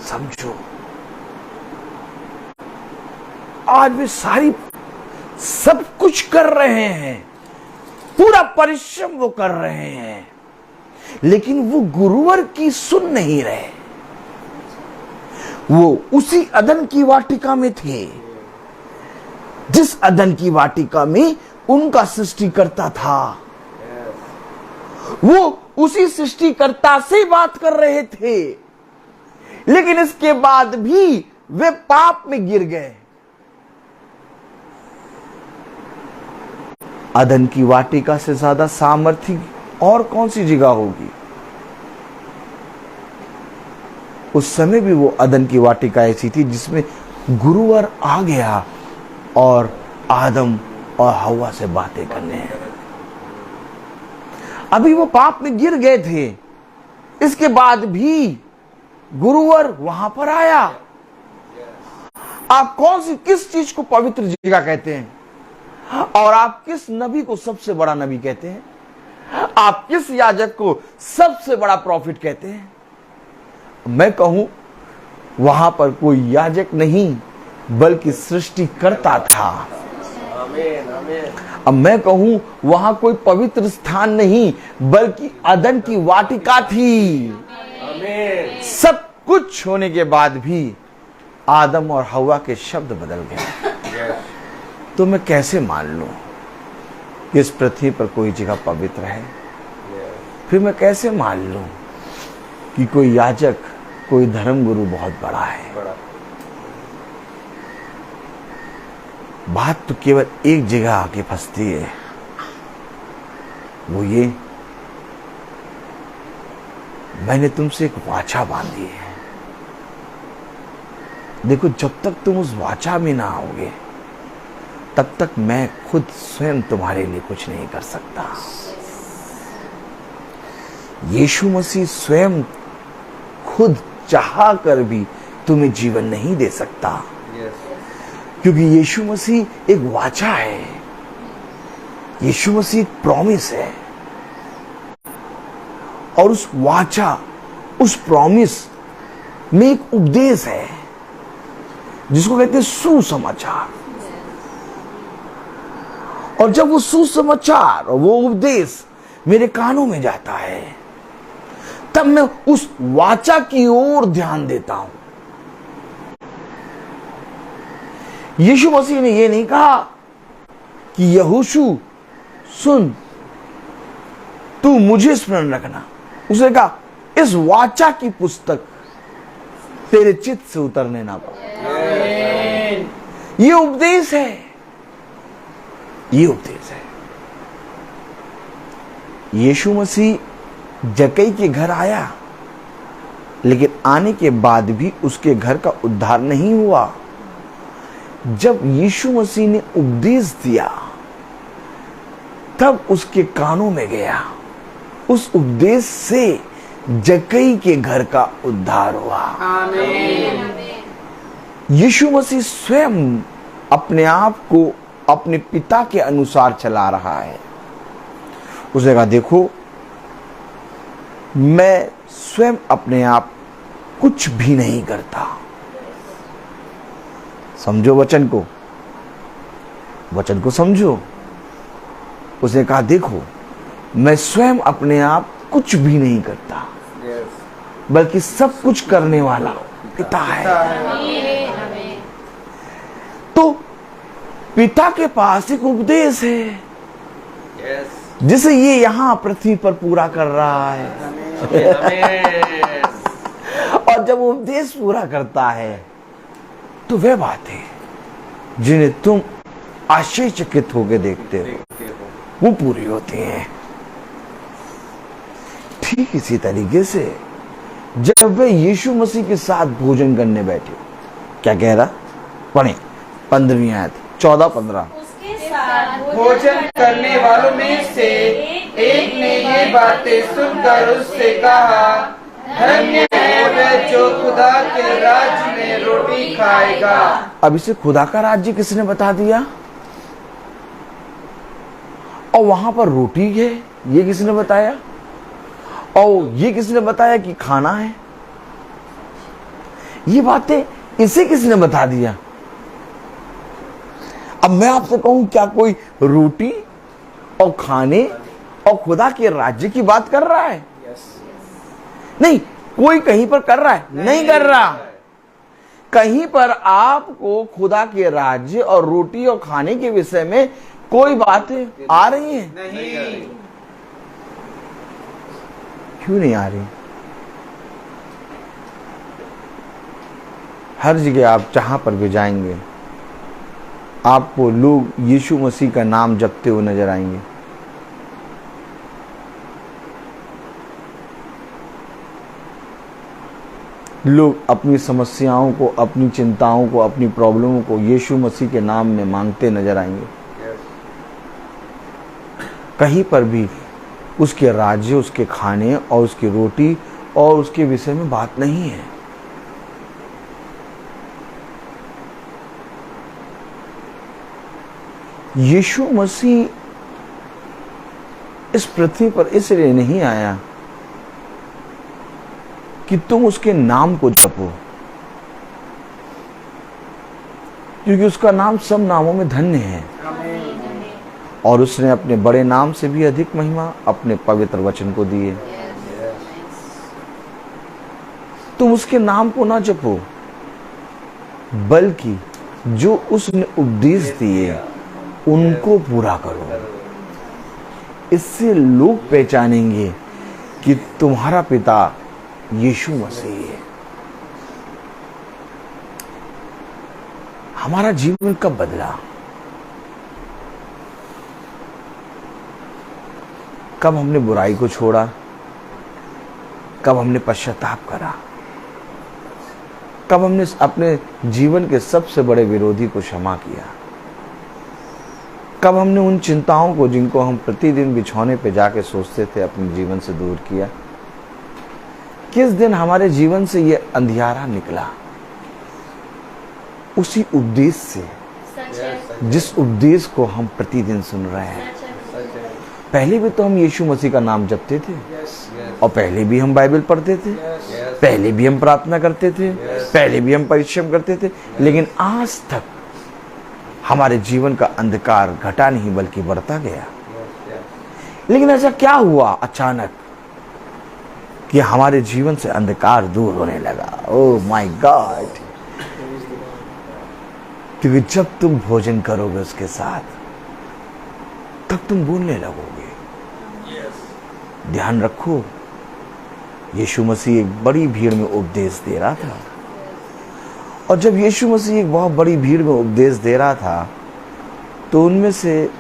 समझो, आज वे सब कुछ कर रहे हैं, पूरा परिश्रम वो कर रहे हैं, लेकिन वो गुरुवर की सुन नहीं रहे। वो उसी अदन की वाटिका में थे, जिस अदन की वाटिका में उनका सृष्टिकर्ता था। वो उसी सृष्टिकर्ता से बात कर रहे थे, लेकिन इसके बाद भी वे पाप में गिर गए। अदन की वाटिका से ज्यादा सामर्थ्य और कौन सी जगह होगी? उस समय भी वो अदन की वाटिका ऐसी थी जिसमें गुरुवर आ गया और आदम और हव्वा से बातें करने हैं। अभी वो पाप में गिर गए थे, इसके बाद भी गुरुवर वहां पर आया। आप किस चीज को पवित्र जगह कहते हैं? और आप किस नबी को सबसे बड़ा नबी कहते हैं? आप किस याजक को सबसे बड़ा प्रॉफिट कहते हैं? मैं कहूं, वहां पर कोई याजक नहीं बल्कि सृष्टिकर्ता था। अब मैं कहूं, वहां कोई पवित्र स्थान नहीं बल्कि अदन की वाटिका थी। सब कुछ होने के बाद भी आदम और हव्वा के शब्द बदल गए। तो मैं कैसे मान लूं कि इस पृथ्वी पर कोई जगह पवित्र है? फिर मैं कैसे मान लूं कि कोई याजक, कोई धर्मगुरु बहुत बड़ा है? बात तो केवल एक जगह आके फंसती है, वो ये, मैंने तुमसे एक वाचा बांधी है। देखो, जब तक तुम उस वाचा में ना आओगे, तब तक मैं खुद स्वयं तुम्हारे लिए कुछ नहीं कर सकता। यीशु मसीह स्वयं खुद चाह कर भी तुम्हें जीवन नहीं दे सकता, क्योंकि यीशु मसीह एक वाचा है। यीशु मसीह एक प्रॉमिस है, और उस वाचा, उस प्रॉमिस में एक उपदेश है जिसको कहते हैं सुसमाचार। और जब वो सुसमाचार और वो उपदेश मेरे कानों में जाता है, तब मैं उस वाचा की ओर ध्यान देता हूं। यीशु मसीह ने यह नहीं कहा कि यहोशू सुन, तू मुझे स्मरण रखना। उसने कहा इस वाचा की पुस्तक तेरे चित्त से उतरने ना पाए। ये उपदेश है, ये उपदेश है। यीशु मसीह जक्कई के घर आया, लेकिन आने के बाद भी उसके घर का उद्धार नहीं हुआ। जब यीशु मसीह ने उपदेश दिया तब उसके कानों में गया। उस उपदेश से जक्कई के घर का उद्धार हुआ। आमीन। यीशु मसीह स्वयं अपने आप को अपने पिता के अनुसार चला रहा है। उसने कहा देखो, मैं स्वयं अपने आप कुछ भी नहीं करता। समझो वचन को, वचन को समझो। उसने कहा देखो, मैं स्वयं अपने आप कुछ भी नहीं करता, बल्कि सब कुछ करने वाला पिता है। तो पिता के पास एक उपदेश है जिसे ये यहां पृथ्वी पर पूरा कर रहा है। और जब उपदेश पूरा करता है तो वह बातें जिन्हें तुम आश्चर्यचकित होकर देखते हो वो पूरी होती हैं। ठीक इसी तरीके से जब वे यीशु मसीह के साथ भोजन करने बैठे, क्या कह रहा, पढ़े 15वीं आयत 14-15। उसके साथ भोजन करने वालों में से एक ने ये बातें सुनकर उससे कहा, धन्य है वह जो खुदा के राज्य में रोटी खाएगा। अब इसे खुदा का राज्य किसने बता दिया? और वहां पर रोटी है, ये किसने बताया? और ये किसने बताया कि खाना है? ये बातें इसे किसने बता दिया? अब मैं आपसे कहूं, क्या कोई रोटी और खाने और खुदा के राज्य की बात कर रहा है? नहीं। कोई कहीं पर कर रहा है? नहीं कर रहा। कहीं पर आपको खुदा के राज्य और रोटी और खाने के विषय में कोई बातें आ रही हैं? नहीं। क्यों नहीं आ रही? हर जगह आप जहां पर भी जाएंगे आपको लोग यीशु मसीह का नाम जपते हुए नजर आएंगे। लोग अपनी समस्याओं को, अपनी चिंताओं को, अपनी प्रॉब्लमों को यीशु मसीह के नाम में मांगते नजर आएंगे। कहीं पर भी उसके राज्य, उसके खाने और उसकी रोटी और उसके विषय में बात नहीं है। यीशु मसीह इस पृथ्वी पर इसलिए नहीं आया कि तुम उसके नाम को जपो, क्योंकि उसका नाम सब नामों में धन्य है। और उसने अपने बड़े नाम से भी अधिक महिमा अपने पवित्र वचन को दी है। तुम उसके नाम को ना जपो, बल्कि जो उसने उपदेश दिए उनको पूरा करो। इससे लोग पहचानेंगे कि तुम्हारा पिता यीशु मसीह है। हमारा जीवन कब बदला? कब हमने बुराई को छोड़ा? कब हमने पश्चाताप करा? कब हमने अपने जीवन के सबसे बड़े विरोधी को क्षमा किया? कब हमने उन चिंताओं को, जिनको हम प्रतिदिन बिछौने पे जाके सोचते थे, अपने जीवन से दूर किया? किस दिन हमारे जीवन से ये अंधियारा निकला? उसी उपदेश से, जिस उपदेश को हम प्रतिदिन सुन रहे हैं। पहले भी तो हम यीशु मसीह का नाम जपते थे, और पहले भी हम बाइबल पढ़ते थे, पहले भी हम प्रार्थना करते थे, पहले भी हम परिश्रम करते थे, लेकिन आज तक हमारे जीवन का अंधकार घटा नहीं बल्कि बढ़ता गया। लेकिन ऐसा क्या हुआ? अचानक कि हमारे जीवन से अंधकार दूर होने लगा। Oh my God. क्योंकि जब तुम भोजन करोगे उसके साथ तब तुम बोलने लगोगे। ध्यान रखो, यीशु मसीह एक बड़ी भीड़ में उपदेश दे रहा था, और जब यीशु मसीह एक बहुत बड़ी भीड़ में उपदेश दे रहा था तो उनमें से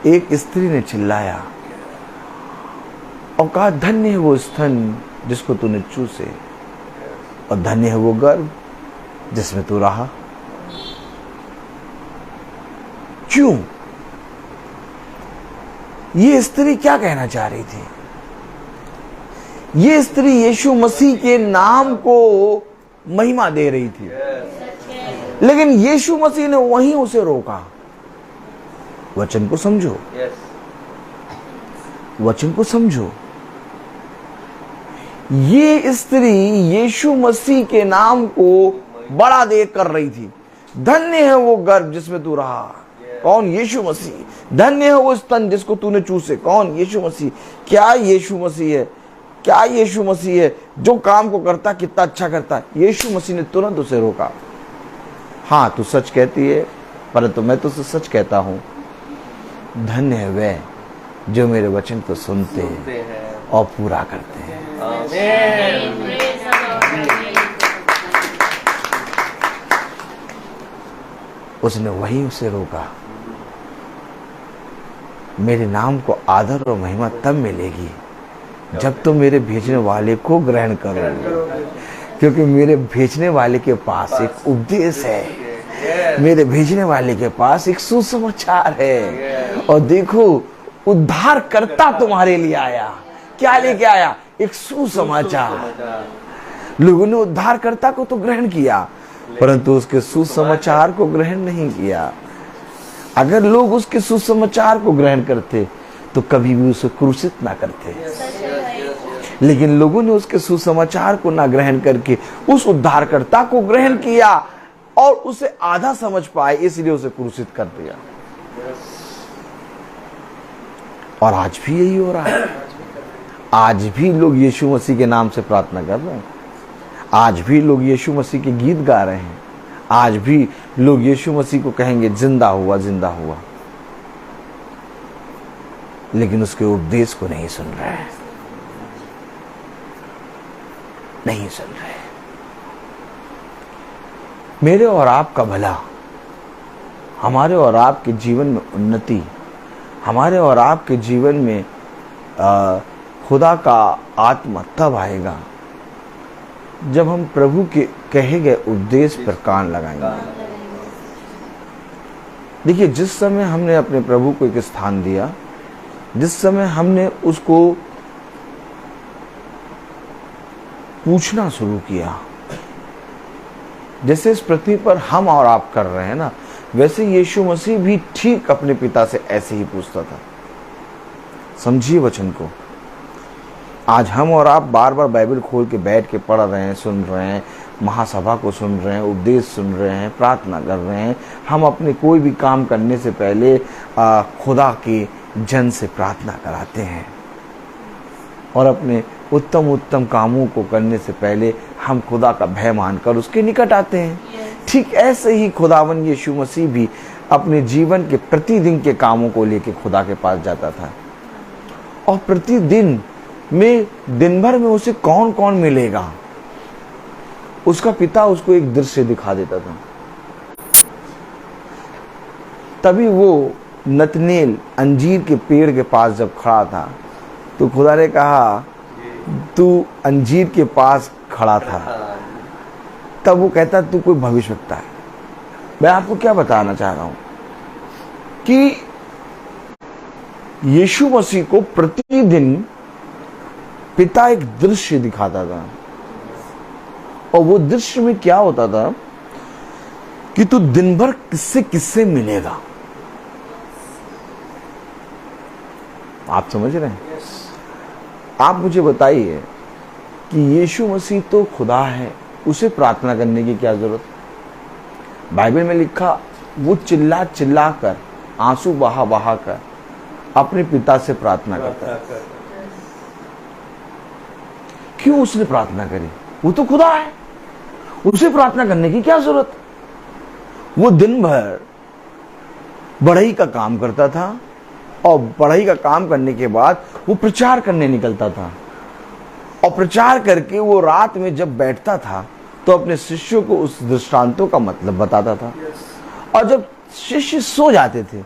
एक स्त्री ने चिल्लाया और कहा, धन्य है वो स्तन जिसको तूने चूसे, और धन्य है वो गर्भ जिसमें तू रहा। क्यों? ये स्त्री क्या कहना चाह रही थी? ये स्त्री यीशु मसीह के नाम को महिमा दे रही थी, लेकिन यीशु मसीह ने वहीं उसे रोका। वचन को समझो, वचन को समझो। ये स्त्री यीशु मसीह के नाम को बड़ा देख कर रही थी। धन्य है वो गर्भ जिसमें तू रहा। कौन? यीशु मसीह। धन्य है वो स्तन जिसको तूने चूसे। कौन? यीशु मसीह। क्या यीशु मसीह है? क्या यीशु मसीह है जो काम को करता कितना अच्छा करता है? यीशु मसीह ने तुरंत उसे रोका। हाँ, तू सच कहती है, परंतु मैं तुझसे सच कहता हूं, धन्य है वे जो मेरे वचन को सुनते हैं और पूरा करते हैं। उसने वहीं उसे रोका। मेरे नाम को आदर और महिमा तब मिलेगी जब तुम मेरे भेजने वाले को ग्रहण करोगे, क्योंकि मेरे भेजने वाले के पास एक उपदेश है, मेरे भेजने वाले के पास एक सुसमाचार है। और देखो, उद्धारकर्ता तुम्हारे लिए आया। क्या लेके आया? एक सुसमाचार। लोगों ने उद्धारकर्ता को तो ग्रहण किया, परंतु उसके सुसमाचार को ग्रहण नहीं किया। अगर लोग उसके सुसमाचार को ग्रहण करते तो कभी भी उसे क्रूसित ना करते, लेकिन लोगों ने उसके सुसमाचार को ना ग्रहण करके उस उद्धारकर्ता को ग्रहण किया और उसे आधा समझ पाए, इसलिए उसे क्रूसित कर दिया। और आज भी यही हो रहा है। आज भी लोग यीशु मसीह के नाम से प्रार्थना कर रहे हैं। आज भी लोग यीशु मसीह के गीत गा रहे हैं। आज भी लोग यीशु मसीह को कहेंगे जिंदा हुआ, जिंदा हुआ, लेकिन उसके उपदेश को नहीं सुन रहे हैं, नहीं सुन रहे। मेरे और आपका भला, हमारे और आपके जीवन में उन्नति, हमारे और आपके जीवन में खुदा का आत्मा तब आएगा जब हम प्रभु के कहे गए उपदेश पर कान लगाएंगे। देखिए, जिस समय हमने अपने प्रभु को एक स्थान दिया, जिस समय हमने उसको पूछना शुरू किया, जैसे इस पृथ्वी पर हम और आप कर रहे हैं ना, वैसे यीशु मसीह भी ठीक अपने पिता से ऐसे ही पूछता था। समझिए वचन को। आज हम और आप बार बार बाइबल खोल के बैठ के पढ़ रहे हैं, सुन रहे हैं, महासभा को सुन रहे हैं, उपदेश सुन रहे हैं, प्रार्थना कर रहे हैं। हम अपने कोई भी काम करने से पहले खुदा के जन से प्रार्थना कराते हैं, और अपने उत्तम उत्तम कामों को करने से पहले हम खुदा का भय मानकर उसके निकट आते हैं। ठीक ऐसे ही खुदावन यीशु मसीह भी अपने जीवन के प्रतिदिन के कामों को लेकर खुदा के पास जाता था, और प्रतिदिन में दिन भर में उसे कौन कौन मिलेगा, उसका पिता उसको एक दृश्य दिखा देता था। तभी वो नतनेल अंजीर के पेड़ के पास जब खड़ा था तो खुदा ने कहा, तू अंजीर के पास खड़ा था। तब वो कहता, तू कोई भविष्यवक्ता है। मैं आपको क्या बताना चाह रहा हूं कि यीशु मसीह को प्रतिदिन पिता एक दृश्य दिखाता था, और वो दृश्य में क्या होता था कि तू दिन भर किससे किससे मिलेगा। आप समझ रहे हैं? आप मुझे बताइए कि यीशु मसीह तो खुदा है, उसे प्रार्थना करने की क्या जरूरत? बाइबल में लिखा, वो चिल्ला चिल्ला कर, आंसू बहा बहा कर अपने पिता से प्रार्थना करता है। क्यों उसने प्रार्थना करी? वो तो खुदा है, उसे प्रार्थना करने की क्या जरूरत? वो दिन भर बढ़ई का काम करता था और बढ़ई का काम करने के बाद वो प्रचार करने निकलता था, और प्रचार करके वो रात में जब बैठता था तो अपने शिष्यों को उस दृष्टांतों का मतलब बताता था। और जब शिष्य सो जाते थे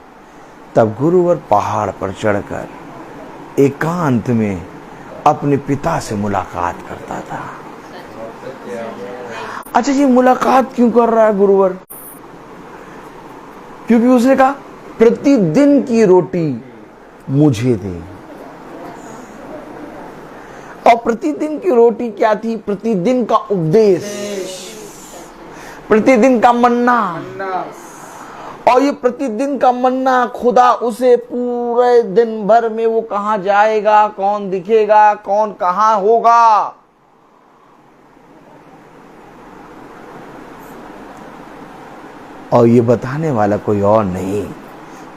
तब गुरुवर पहाड़ पर चढ़कर एकांत में अपने पिता से मुलाकात करता था। अच्छा, ये मुलाकात क्यों कर रहा है गुरुवर? क्योंकि उसने कहा प्रतिदिन की रोटी मुझे दे। और प्रतिदिन की रोटी क्या थी? प्रतिदिन का उपदेश, प्रतिदिन का मन्ना। और ये प्रतिदिन का मन्ना खुदा उसे पूरे दिन भर में वो कहां जाएगा, कौन दिखेगा, कौन कहां होगा, और ये बताने वाला कोई और नहीं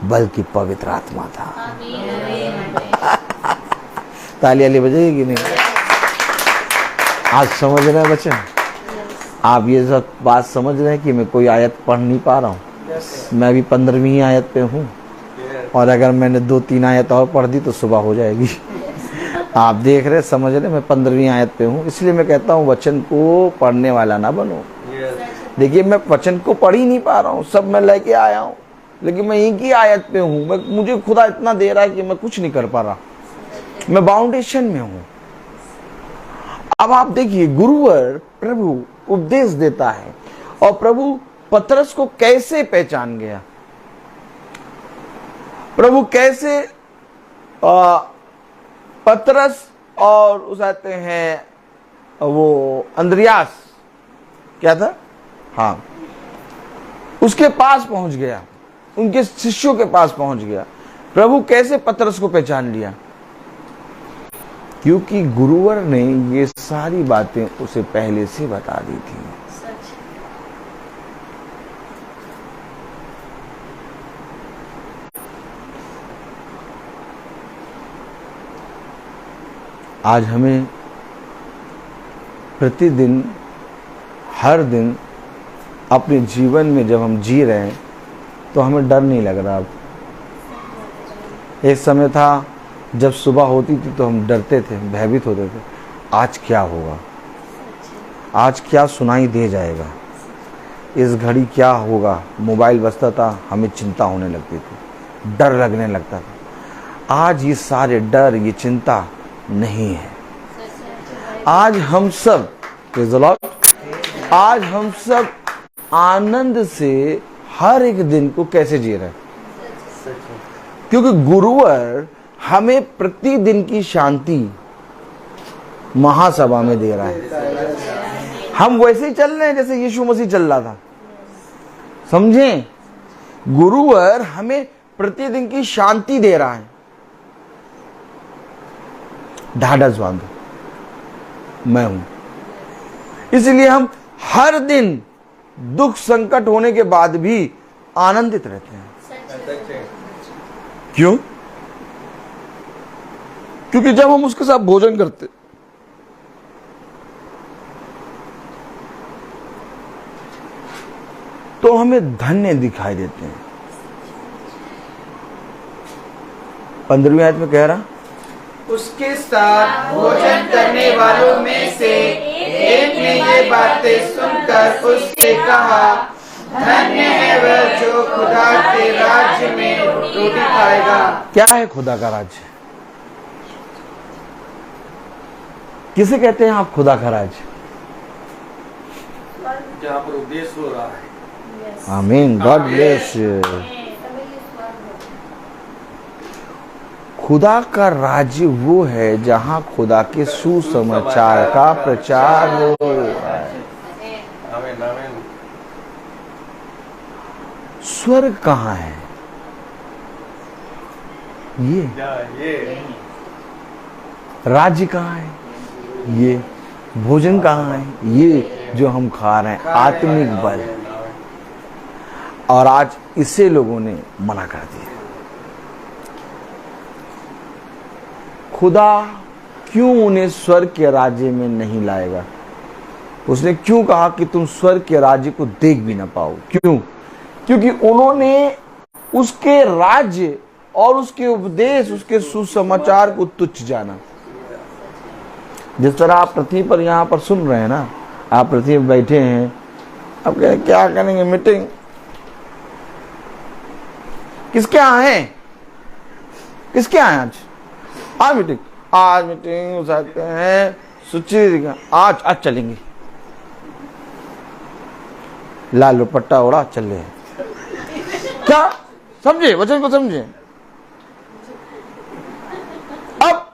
बल्कि पवित्र आत्मा था। तालियां ले बजेगी कि नहीं? आज समझ रहे हैं बच्चे? आप ये सब बात समझ रहे हैं कि मैं कोई आयत पढ़ नहीं पा रहा हूँ? मैं भी 15वीं आयत पे हूँ, और अगर मैंने 2-3 आयत और पढ़ दी तो सुबह हो जाएगी। आप देख रहे, समझ रहे, मैं 15वीं आयत पे हूँ। इसलिए मैं कहता हूँ वचन को पढ़ने वाला ना बनो। देखिए, मैं वचन को पढ़ ही नहीं पा रहा हूँ, सब मैं लेके आया हूँ, लेकिन मैं एक ही आयत पे हूँ। मुझे खुदा इतना दे रहा है कि मैं कुछ नहीं कर पा रहा, मैं बाउंडेशन में हूँ। अब आप देखिए, गुरुवर प्रभु उपदेश देता है, और प्रभु पतरस को कैसे पहचान गया? प्रभु कैसे पतरस और उस आते हैं वो अंद्रियास, क्या था, हाँ, उसके पास पहुंच गया, उनके शिष्यों के पास पहुंच गया। प्रभु कैसे पतरस को पहचान लिया? क्योंकि गुरुवर ने ये सारी बातें उसे पहले से बता दी थी। आज हमें प्रतिदिन, हर दिन अपने जीवन में जब हम जी रहे हैं तो हमें डर नहीं लग रहा। अब एक समय था जब सुबह होती थी तो हम डरते थे, भयभीत होते थे, आज क्या होगा, आज क्या सुनाई दे जाएगा, इस घड़ी क्या होगा। मोबाइल बजता था, हमें चिंता होने लगती थी, डर लगने लगता था। आज ये सारे डर, ये चिंता नहीं है। आज हम सब, आज हम सब आनंद से हर एक दिन को कैसे जी रहे हैं? क्योंकि गुरुवर हमें प्रतिदिन की शांति महासभा में दे रहा है। हम वैसे ही चल रहे हैं जैसे यीशु मसीह चल रहा था, समझें? गुरुवर हमें प्रतिदिन की शांति दे रहा है। ढाढ़स बांधो, मैं हूं। इसलिए हम हर दिन दुख संकट होने के बाद भी आनंदित रहते हैं। क्यों? क्योंकि जब हम उसके साथ भोजन करते तो हमें धन्य दिखाई देते हैं। 15वीं आयत में कह रहा, उसके साथ भोजन करने वालों में से एक ने ये बातें सुनकर उससे कहा, धन्य है वह जो खुदा के राज्य में रोटी खाएगा। क्या है खुदा का राज्य? किसे कहते हैं आप खुदा का राज्य? जहाँ पर उपदेश हो रहा है। आमीन, गॉड ब्लेस यू। खुदा का राज्य वो है जहां खुदा के सुसमाचार का प्रचार हो रहा है। स्वर्ग कहाँ है? ये राज्य कहाँ है? ये भोजन कहाँ है? ये जो हम खा रहे हैं, आत्मिक बल। और आज इसे लोगों ने मना कर दिया। खुदा क्यों उन्हें स्वर्ग के राज्य में नहीं लाएगा? उसने क्यों कहा कि तुम स्वर्ग के राज्य को देख भी ना पाओ? क्यों? क्योंकि उन्होंने उसके राज्य और उसके उपदेश, उसके सुसमाचार को तुच्छ जाना। जिस तरह आप पृथ्वी पर यहाँ पर सुन रहे हैं ना, आप पृथ्वी पर बैठे हैं, अब कह रहे क्या करेंगे, मीटिंग किसके यहाँ है? किसके यहाँ है आज मीटिंग? आज मीटिंग हो सकते हैं सुचिर, आज चलेंगे, लाल दुपट्टा ओढ़ा चल रहे हैं। क्या समझे? वचन को समझे। अब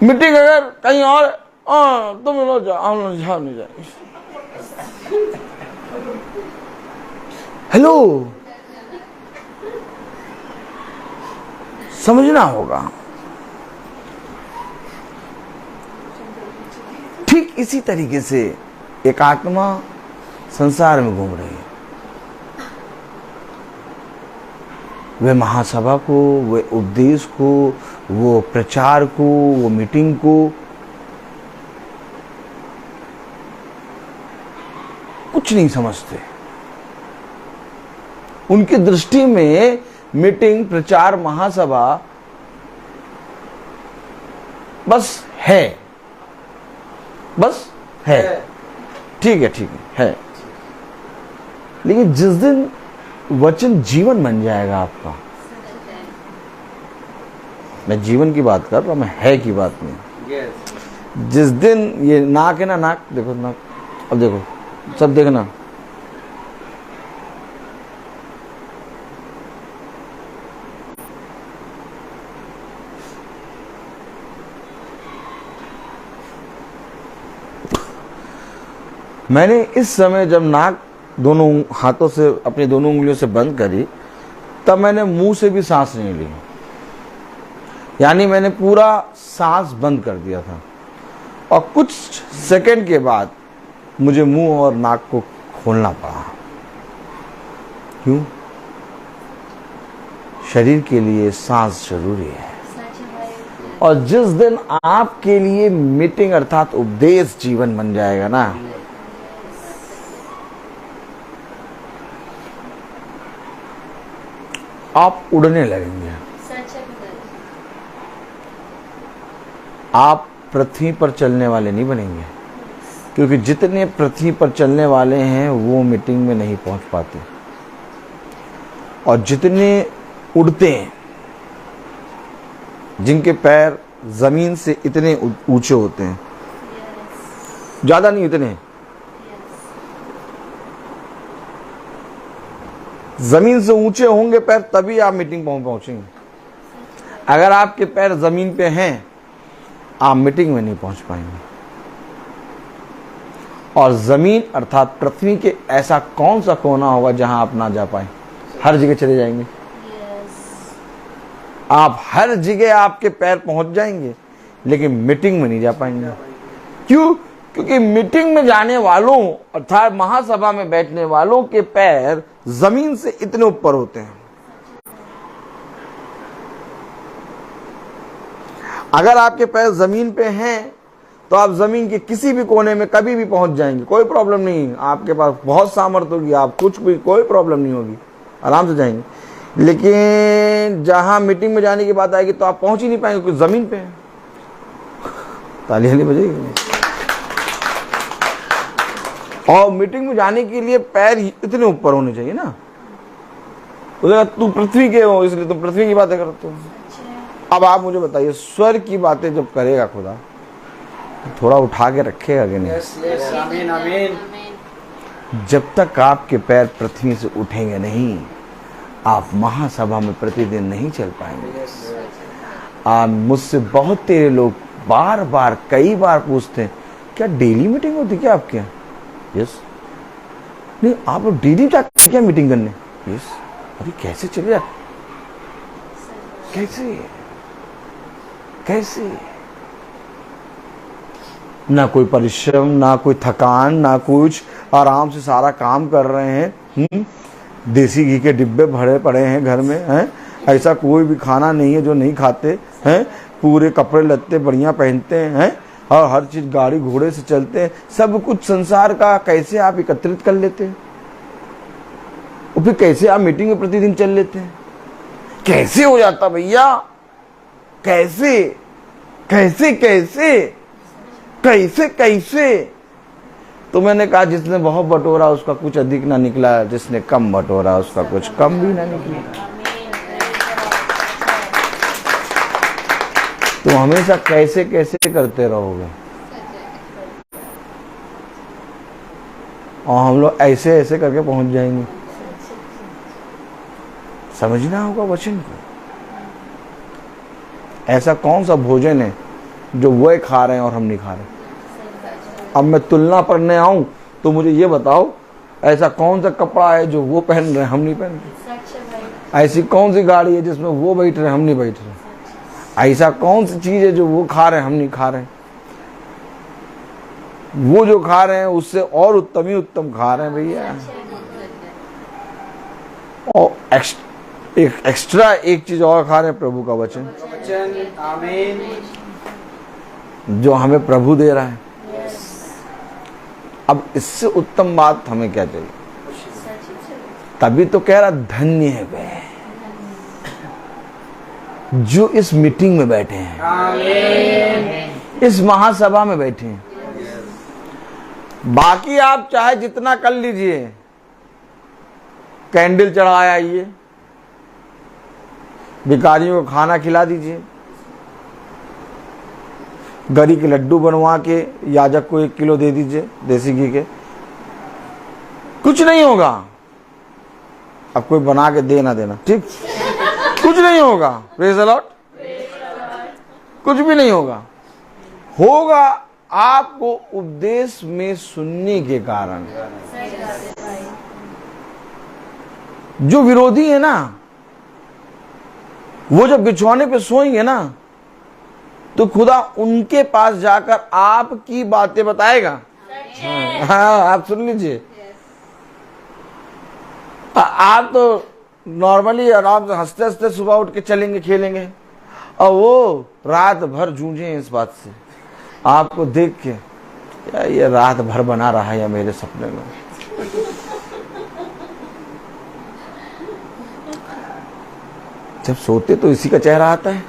मीटिंग अगर कहीं और, तुम लोग जाओ, हम लोग जाओ, नहीं जाएंगे। हेलो, समझना होगा। ठीक इसी तरीके से एक आत्मा संसार में घूम रही है। वे महासभा को, वे उपदेश को, वो प्रचार को, वो मीटिंग को कुछ नहीं समझते। उनकी दृष्टि में मीटिंग, प्रचार, महासभा बस है, बस है। ठीक है। लेकिन जिस दिन वचन जीवन बन जाएगा आपका, मैं जीवन की बात कर रहा हूं, मैं है की बात नहीं। जिस दिन ये नाक है ना, नाक देखो, नाक, अब देखो, सब देखना, मैंने इस समय जब नाक दोनों हाथों से, अपनी दोनों उंगलियों से बंद करी, तब मैंने मुंह से भी सांस नहीं ली। यानी मैंने पूरा सांस बंद कर दिया था, और कुछ सेकंड के बाद मुझे मुंह और नाक को खोलना पड़ा। क्यों? शरीर के लिए सांस जरूरी है। और जिस दिन आपके लिए मीटिंग अर्थात उपदेश जीवन बन जाएगा ना, आप उड़ने लगेंगे। आप पृथ्वी पर चलने वाले नहीं बनेंगे, क्योंकि जितने पृथ्वी पर चलने वाले हैं वो मीटिंग में नहीं पहुंच पाते, और जितने उड़ते हैं, जिनके पैर जमीन से इतने ऊंचे होते हैं, ज्यादा नहीं, इतने जमीन से ऊंचे होंगे पैर, तभी आप मीटिंग पहुंचेंगे। अगर आपके पैर जमीन पे हैं, आप मीटिंग में नहीं पहुंच पाएंगे। और जमीन अर्थात पृथ्वी के ऐसा कौन सा कोना होगा जहां आप ना जा पाए? हर जगह चले जाएंगे। आप हर जगह आपके पैर पहुंच जाएंगे, लेकिन मीटिंग में नहीं जा पाएंगे। क्यों? क्योंकि मीटिंग में जाने वालों अर्थात महासभा में बैठने वालों के पैर जमीन से इतने ऊपर होते हैं। अगर आपके पैर जमीन पे हैं, तो आप जमीन के किसी भी कोने में कभी भी पहुंच जाएंगे, कोई प्रॉब्लम नहीं। आपके पास बहुत सामर्थ्य होगी, आप कुछ भी, कोई प्रॉब्लम नहीं होगी, आराम से जाएंगे। लेकिन जहां मीटिंग में जाने की बात आएगी तो आप पहुंच ही नहीं पाएंगे, क्योंकि जमीन पे है। तालियां नहीं बजेगी। और मीटिंग में जाने के लिए पैर इतने ऊपर होने चाहिए ना। तू पृथ्वी के हो, इसलिए तुम पृथ्वी की बातें करते हो। अब आप मुझे बताइए, स्वर्ग की बातें जब करेगा खुदा, थोड़ा उठा के रखेगा कि नहीं? आमीन आमीन। जब तक आपके पैर पृथ्वी से उठेंगे नहीं, आप महासभा में प्रतिदिन नहीं चल पाएंगे। आप मुझसे बहुत तेरे लोग बार बार कई बार पूछते हैं, क्या डेली मीटिंग होती क्या आपके यहाँ? यस। नहीं, आप लोग डेली जाते हैं क्या मीटिंग करने? यस। अरे कैसे चले जाते? कैसे? ना कोई परिश्रम, ना कोई थकान, ना कुछ, आराम से सारा काम कर रहे हैं। देसी घी के डिब्बे भरे पड़े हैं घर में, हैं? ऐसा कोई भी खाना नहीं है जो नहीं खाते हैं। पूरे कपड़े लत्ते बढ़िया पहनते हैं और हर चीज गाड़ी घोड़े से चलते हैं। सब कुछ संसार का कैसे आप एकत्रित कर लेते हैं और फिर कैसे आप मीटिंग में प्रतिदिन चल लेते हैं? कैसे हो जाता भैया? कैसे कैसे कैसे कैसे कैसे? तो मैंने कहा जिसने बहुत बटोरा उसका कुछ अधिक ना निकला, जिसने कम बटोरा उसका कुछ कम भी ना निकला। तो हमेशा कैसे कैसे करते रहोगे और हम लोग ऐसे ऐसे करके पहुंच जाएंगे। समझना होगा वचन को। ऐसा कौन सा भोजन है जो वो खा रहे हैं और हम नहीं खा रहे? अब मैं तुलना करने आऊं तो मुझे ये बताओ, ऐसा कौन सा कपड़ा है जो वो पहन रहे हैं हम नहीं पहन रहे? ऐसी कौन सी गाड़ी है जिसमें वो बैठ रहे हैं हम नहीं बैठ रहे? ऐसा कौन सी चीज है जो वो खा रहे हैं हम नहीं खा रहे? वो जो खा रहे हैं उससे और उत्तम ही उत्तम खा रहे हैं भैया। और एक्स्ट्रा एक चीज और खा रहे हैं, प्रभु का वचन, आमीन, जो हमें प्रभु दे रहा है। अब इससे उत्तम बात हमें क्या चाहिए? तभी तो कह रहा धन्य है वे जो इस मीटिंग में बैठे हैं, आमीन, इस महासभा में बैठे हैं। बाकी आप चाहे जितना कर लीजिए, कैंडल चढ़ाए आइए, भिखारियों को खाना खिला दीजिए, गरी के लड्डू बनवा के याजक को 1 किलो दे दीजिए देसी घी के, कुछ नहीं होगा। अब कोई बना के दे ना देना, ठीक, कुछ नहीं होगा। Praise the Lord. कुछ भी नहीं होगा। होगा आपको उपदेश में सुनने के कारण। जो विरोधी है ना, वो जब बिछौने पे सोएंगे ना तो खुदा उनके पास जाकर आपकी बातें बताएगा। हाँ, आप सुन लीजिए। आप तो नॉर्मली आराम से हंसते हंसते सुबह उठ के चलेंगे खेलेंगे, और वो रात भर जूझे इस बात से आपको देख के, या ये रात भर बना रहा है या मेरे सपने में। जब सोते तो इसी का चेहरा आता है।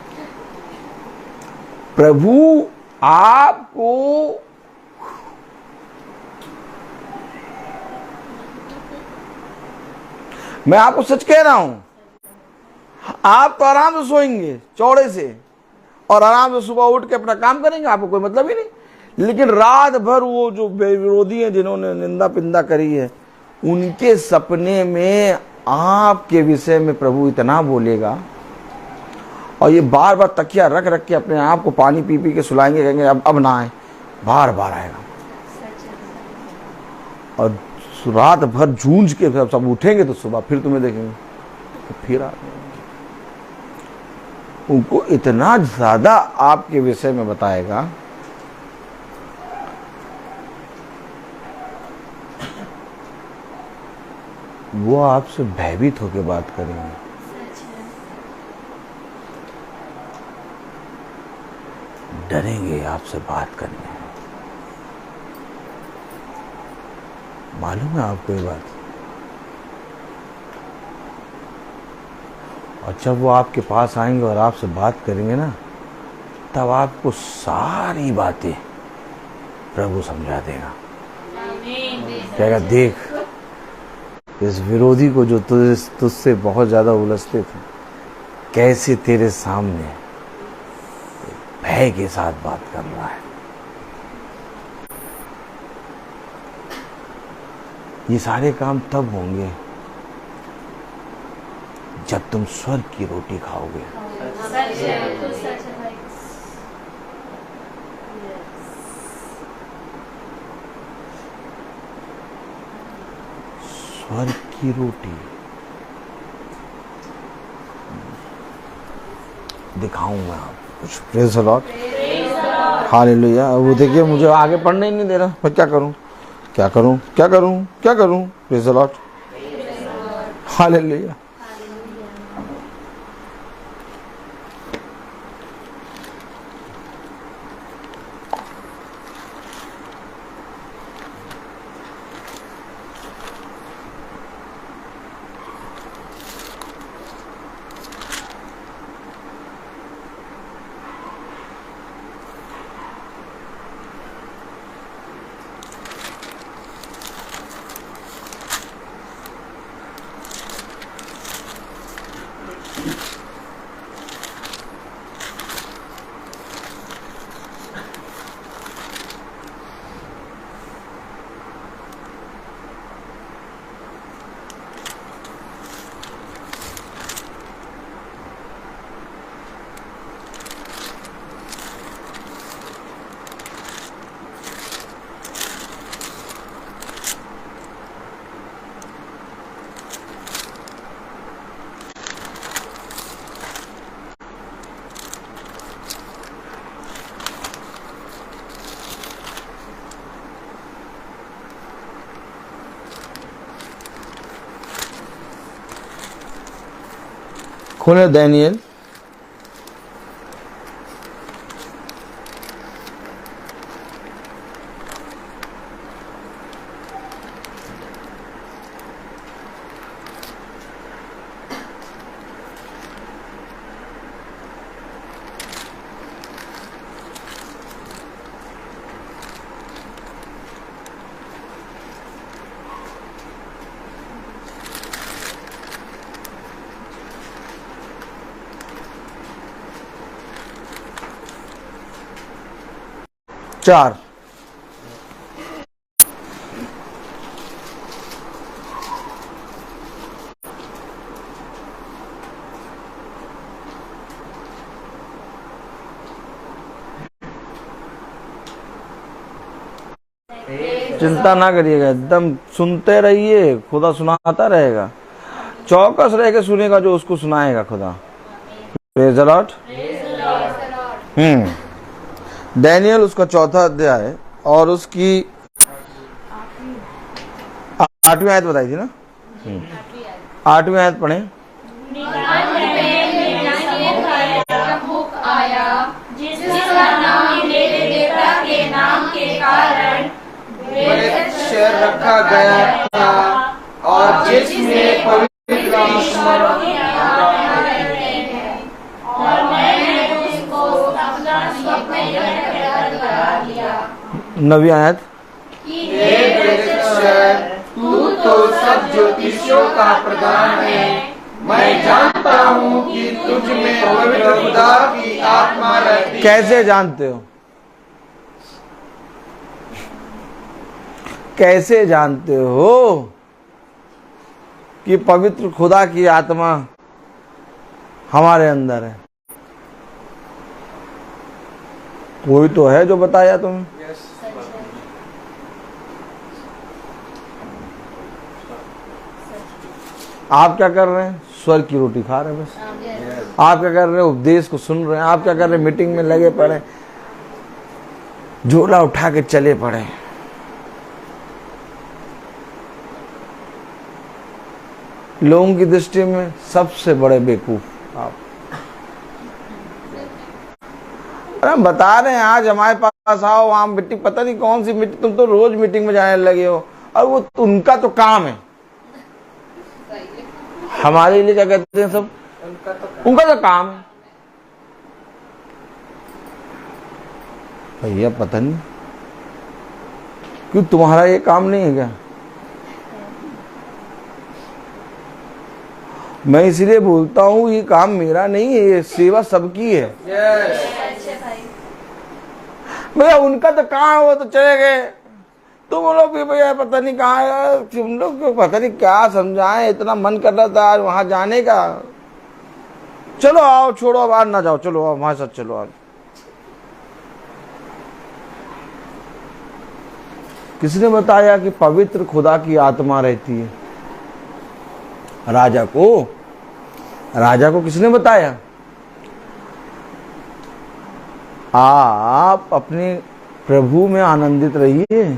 प्रभु आपको मैं आपको सच कह रहा हूं, आप तो आराम से सोएंगे चौड़े से और आराम से सुबह उठ के अपना काम करेंगे, आपको कोई मतलब ही नहीं। लेकिन रात भर वो जो विरोधी हैं जिन्होंने निंदा पिंदा करी है, उनके सपने में आपके विषय में प्रभु इतना बोलेगा, और ये बार बार तकिया रख रख के अपने आप को पानी पी पी के सुलाएंगे, कहेंगे अब ना आए, बार बार आएगा। और रात भर जूझ के सब उठेंगे तो सुबह फिर तुम्हें देखेंगे तो फिर आ उनको इतना ज्यादा आपके विषय में बताएगा। वो आपसे भयभीत होकर बात करेंगे। डरेंगे आपसे बात करने। मालूम है आपको ये बात? और जब वो आपके पास आएंगे और आपसे बात करेंगे ना, तब आपको सारी बातें प्रभु समझा देगा। कहेगा देख, इस विरोधी को जो तुझसे बहुत ज्यादा उलझते थे, कैसे तेरे सामने भय के साथ बात कर रहा है। ये सारे काम तब होंगे जब तुम स्वर्ग की रोटी खाओगे। स्वर्ग की रोटी दिखाऊं मैं आपको कुछ। Praise the Lord, hallelujah. वो देखिए मुझे आगे पढ़ने ही नहीं दे रहा, मैं क्या करूं क्या करूं क्या करूं क्या करूं। Praise the Lord, hallelujah. खोले दानिएल चार। चिंता ना करिएगा, एकदम सुनते रहिए, खुदा सुनाता रहेगा। चौकस रह के सुनेगा जो उसको सुनाएगा खुदा। Praise the Lord. दानिएल उसका चौथा अध्याय और उसकी 8वीं आयत बताई थी ना। 8वीं आयत पढ़े। रखा गया था और जिसमें पवित्र ईश्वरों की नवी आयत। तू तो सब ज्योतिषियों का प्रधान है। मैं जानता हूँ कि तुझ में पवित्र खुदा की आत्मा रहती है। कैसे जानते हो? कैसे जानते हो कि पवित्र खुदा की आत्मा हमारे अंदर है? कोई तो है जो बताया तुम्हें। आप क्या कर रहे हैं? स्वर्ग की रोटी खा रहे हैं बस। आप क्या कर रहे हैं? उपदेश को सुन रहे हैं। आप क्या कर रहे हैं? मीटिंग में लगे पड़े, झोला उठा के चले पड़े। लोगों की दृष्टि में सबसे बड़े बेवकूफ आप। अरे हम बता रहे हैं आज हमारे पास आओ, वहां मीटिंग, पता नहीं कौन सी मीटिंग, तुम तो रोज मीटिंग में जाने लगे हो। और वो उनका तो काम है। हमारे लिए क्या कहते हैं सब? उनका तो काम है। भैया पता नहीं क्यों तुम्हारा ये काम नहीं है क्या? मैं इसलिए बोलता हूँ ये काम मेरा नहीं है, ये सेवा सबकी है। भैया उनका तो काम है, वो तो चले गए। तुम लोग भी भैया पता नहीं कहाँ है, तुम लोग को पता नहीं क्या समझाएं। इतना मन कर रहा था आज वहां जाने का। चलो आओ, छोड़ो अब, आज ना जाओ, चलो आओ हमारे साथ, चलो आज। किसने बताया कि पवित्र खुदा की आत्मा रहती है? राजा को किसने बताया? आप अपने प्रभु में आनंदित रहिए।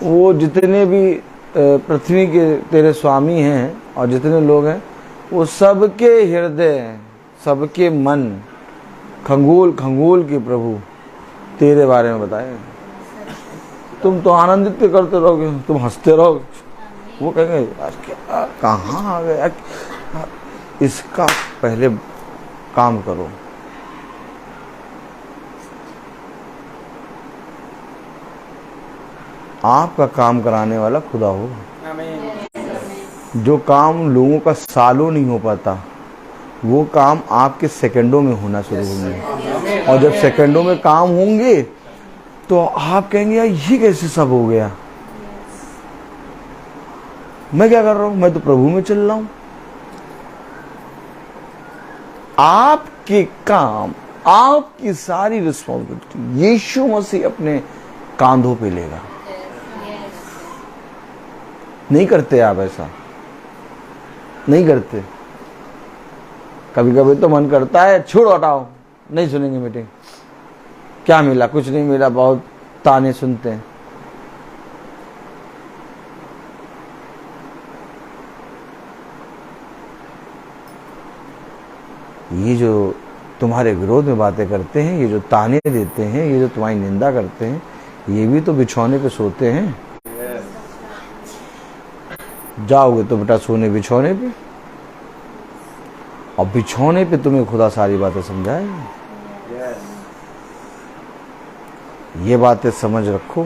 वो जितने भी पृथ्वी के तेरे स्वामी हैं और जितने लोग हैं, वो सबके हृदय, सबके मन खंगोल खंगोल के प्रभु तेरे बारे में बताए। तुम तो आनंदित करते रहोगे, तुम हंसते रहोगे। वो कहेंगे यार क्या, कहाँ आ गया, इसका पहले काम करो। आपका काम कराने वाला खुदा होगा। जो काम लोगों का सालों नहीं हो पाता, वो काम आपके सेकंडों में होना शुरू होंगे। और जब सेकंडों में काम होंगे तो आप कहेंगे यार ये कैसे सब हो गया, मैं क्या कर रहा हूं, मैं तो प्रभु में चल रहा हूं। आपके काम, आपकी सारी रिस्पॉन्सिबिलिटी यीशु मसीह अपने कांधों पे लेगा। नहीं करते आप ऐसा, नहीं करते। कभी कभी तो मन करता है छोड़ो हटाओ, नहीं सुनेंगे मीटिंग, क्या मिला, कुछ नहीं मिला, बहुत ताने सुनते हैं। ये जो तुम्हारे विरोध में बातें करते हैं, ये जो ताने देते हैं, ये जो तुम्हारी निंदा करते हैं, ये भी तो बिछौने पे सोते हैं। जाओगे तो बेटा सोने बिछौने पे, और बिछौने पे तुम्हें खुदा सारी बातें समझाएगा। ये बातें समझ रखो।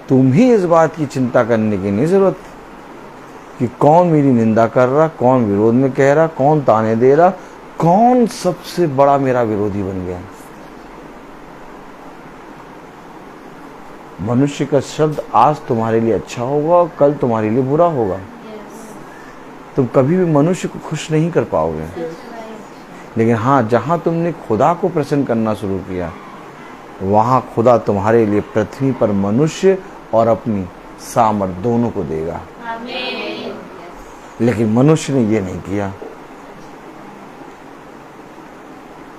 तुम ही इस बात की चिंता करने की नहीं जरूरत कि कौन मेरी निंदा कर रहा, कौन विरोध में कह रहा, कौन ताने दे रहा, कौन सबसे बड़ा मेरा विरोधी बन गया। मनुष्य का शब्द आज तुम्हारे लिए अच्छा होगा, कल तुम्हारे लिए बुरा होगा। तुम कभी भी मनुष्य को खुश नहीं कर पाओगे। लेकिन हाँ, जहां तुमने खुदा को प्रसन्न करना शुरू किया, वहां खुदा तुम्हारे लिए पृथ्वी पर मनुष्य और अपनी सामर्थ दोनों को देगा। लेकिन मनुष्य ने ये नहीं किया।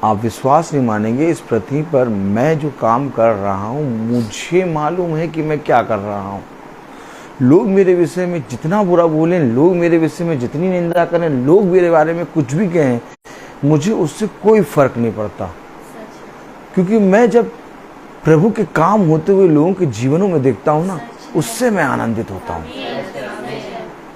आप विश्वास नहीं मानेंगे, इस पृथ्वी पर मैं जो काम कर रहा हूं, मुझे मालूम है कि मैं क्या कर रहा हूं। लोग मेरे विषय में जितना बुरा बोलें, लोग मेरे विषय में जितनी निंदा करें, लोग मेरे बारे में कुछ भी कहें, मुझे उससे कोई फर्क नहीं पड़ता। क्योंकि मैं जब प्रभु के काम होते हुए लोगों के जीवनों में देखता हूं ना, उससे मैं आनंदित होता हूं।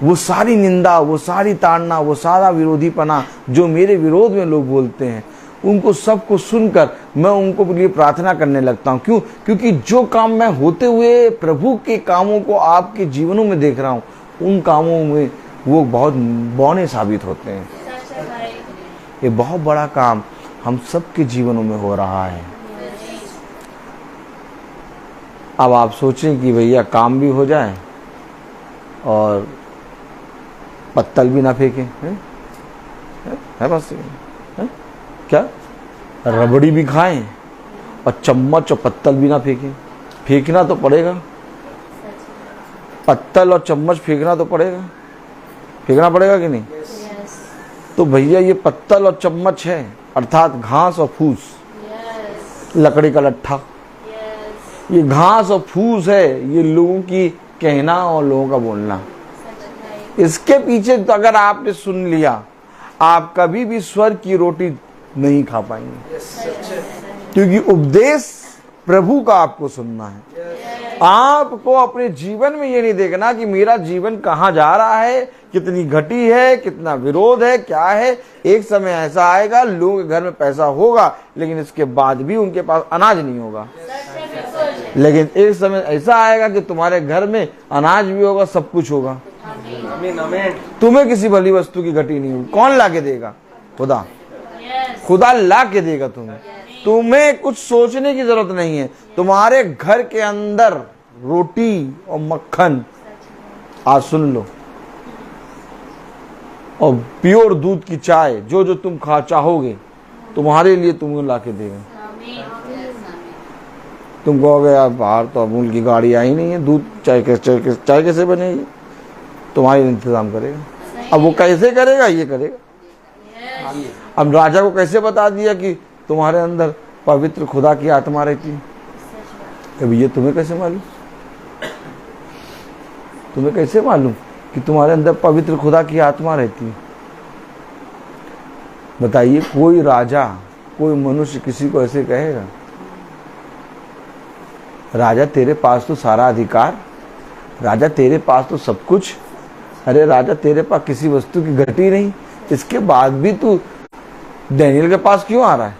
वो सारी निंदा, वो सारी ताड़ना, वो सारा विरोधीपना जो मेरे विरोध में लोग बोलते हैं, उनको सबको सुनकर मैं उनको लिए प्रार्थना करने लगता हूं। क्यों? क्योंकि जो काम मैं होते हुए प्रभु के कामों को आपके जीवनों में देख रहा हूं, उन कामों में वो बहुत बौने साबित होते हैं। ये बहुत बड़ा काम हम सबके जीवनों में हो रहा है। अब आप सोचें कि भैया काम भी हो जाए और पत्तल भी ना फेंके, है बस है? क्या रबड़ी भी खाएं और चम्मच और पत्तल भी ना फेंकें? फेंकना तो पड़ेगा, पत्तल और चम्मच फेंकना तो पड़ेगा, फेंकना पड़ेगा कि नहीं? तो भैया ये पत्तल और चम्मच है, अर्थात घास और फूस, लकड़ी का लट्ठा। ये घास और फूस है, ये लोगों की कहना और लोगों का बोलना। इसके पीछे तो अगर आपने सुन लिया, आप कभी भी स्वर्ग की रोटी नहीं खा पाएंगे। क्योंकि उपदेश प्रभु का आपको सुनना है। आपको अपने जीवन में ये नहीं देखना कि मेरा जीवन कहाँ जा रहा है, कितनी घटी है, कितना विरोध है, क्या है। एक समय ऐसा आएगा, लोगों के घर में पैसा होगा, लेकिन इसके बाद भी उनके पास अनाज नहीं होगा। लेकिन एक समय ऐसा आएगा कि तुम्हारे घर में अनाज भी होगा, सब कुछ होगा। तुम्हें किसी भली वस्तु की घटी नहीं होगी। कौन ला के देगा? खुदा। खुदा ला के देगा तुम्हें। तुम्हें कुछ सोचने की जरूरत नहीं है। तुम्हारे घर के अंदर रोटी और मक्खन, आज सुन लो, और प्योर दूध की चाय, जो जो तुम खा चाहोगे, तुम्हारे लिए तुम्हें ला के देगा। तुम कहोगे यार बाहर तो अमूल की गाड़ी आई नहीं है, दूध चाय कैसे बनेगी? तुम्हारे इंतजाम करेगा। अब वो कैसे करेगा? ये करेगा। अब राजा को कैसे बता दिया कि तुम्हारे अंदर पवित्र खुदा की आत्मा रहती है? अभी ये तुम्हें कैसे मालूम? तुम्हें कैसे मालूम कि तुम्हारे अंदर पवित्र खुदा की आत्मा रहती है? बताइए, कोई राजा, कोई मनुष्य किसी को ऐसे कहेगा? राजा तेरे पास तो सारा अधिकार, राजा तेरे पास तो सब कुछ, अरे राजा तेरे पास किसी वस्तु की घटी नहीं, इसके बाद भी तू डैनियल के पास क्यों आ रहा है?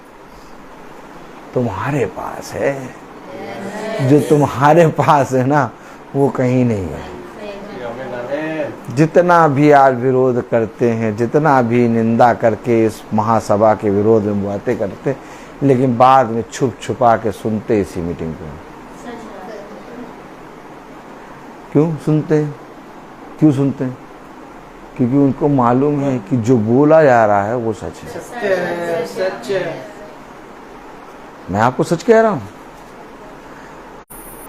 तुम्हारे पास है। जो तुम्हारे पास है ना, वो कहीं नहीं है। जितना भी आज विरोध करते हैं, जितना भी निंदा करके इस महासभा के विरोध में बातें करते, लेकिन बाद में छुप छुपा के सुनते इसी मीटिंग को। क्यों सुनते हैं? क्यों सुनते हैं? क्योंकि उनको मालूम है कि जो बोला जा रहा है वो सच है। सच है। मैं आपको सच कह रहा हूं।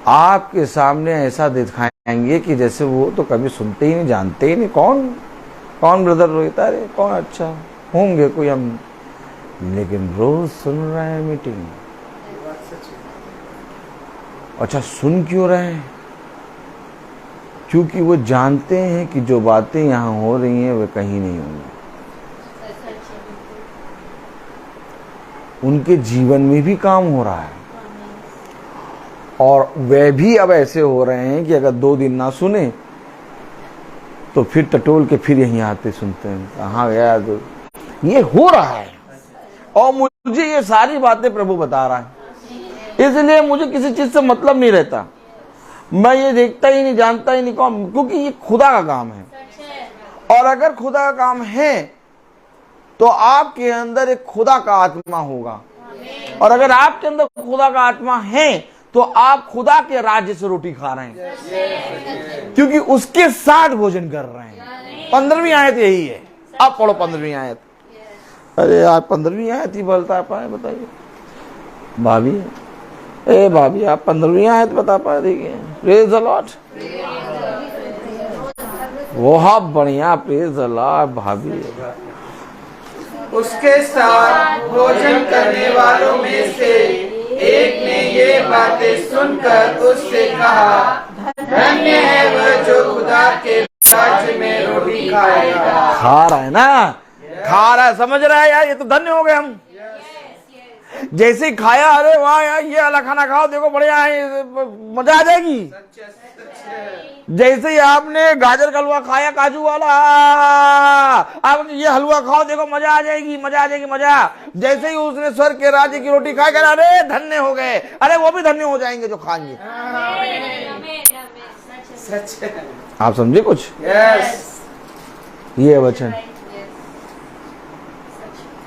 आपके सामने ऐसा दिखाएंगे कि जैसे वो तो कभी सुनते ही नहीं, जानते ही नहीं। कौन ब्रदर रोहित? अरे कौन? अच्छा होंगे कोई, हम, लेकिन रोज सुन रहे हैं मीटिंग। अच्छा, सुन क्यों रहे हैं? क्योंकि वो जानते हैं कि जो बातें यहाँ हो रही हैं वे कहीं नहीं होंगी। उनके जीवन में भी काम हो रहा है। और वे भी अब ऐसे हो रहे हैं कि अगर 2 दिन ना सुने तो फिर टटोल के फिर यहीं आते सुनते हैं, कहाँ गया। तो ये हो रहा है और मुझे ये सारी बातें प्रभु बता रहा है, इसलिए मुझे किसी चीज से मतलब नहीं रहता। मैं ये देखता ही नहीं, जानता ही नहीं कौन, क्योंकि ये खुदा का काम है। और अगर खुदा का काम है तो आपके अंदर एक खुदा का आत्मा होगा, और अगर आपके अंदर खुदा का आत्मा है तो आप खुदा के राज्य से रोटी खा रहे हैं, क्योंकि उसके साथ भोजन कर रहे हैं। 15वीं आयत यही है। आप पढ़ो 15वीं आयत। अरे यार 15वीं आयत ही बोलता पाए, बताइए भाभी। ए भाभी, आप 15वीं आयत बता पा रही है। Praise the Lord. बहुत बढ़िया, प्रेज द लॉर्ड भाभी। उसके साथ भोजन करने वालों में से एक ने ये बातें सुनकर उससे कहा, धन्य है वह जो खुदा के राज्य में रोटी खाएगा। खा रहा है ना, खा रहा है, समझ रहा है यार, ये तो धन्य हो गए हम। जैसे ही खाया, अरे वाह यार, ये वाला खाना खाओ, देखो बढ़िया है, मजा आ जाएगी। जैसे ही आपने गाजर का हलवा खाया, काजू वाला, आप ये हलवा खाओ, देखो मजा आ जाएगी, मजा आ जाएगी, मजा। जैसे ही उसने स्वर्ग के राज्य की रोटी खाकर, अरे धन्य हो गए, अरे वो भी धन्य हो जाएंगे जो खाएंगे। सच है। आप समझे कुछ? यस। ये वचन,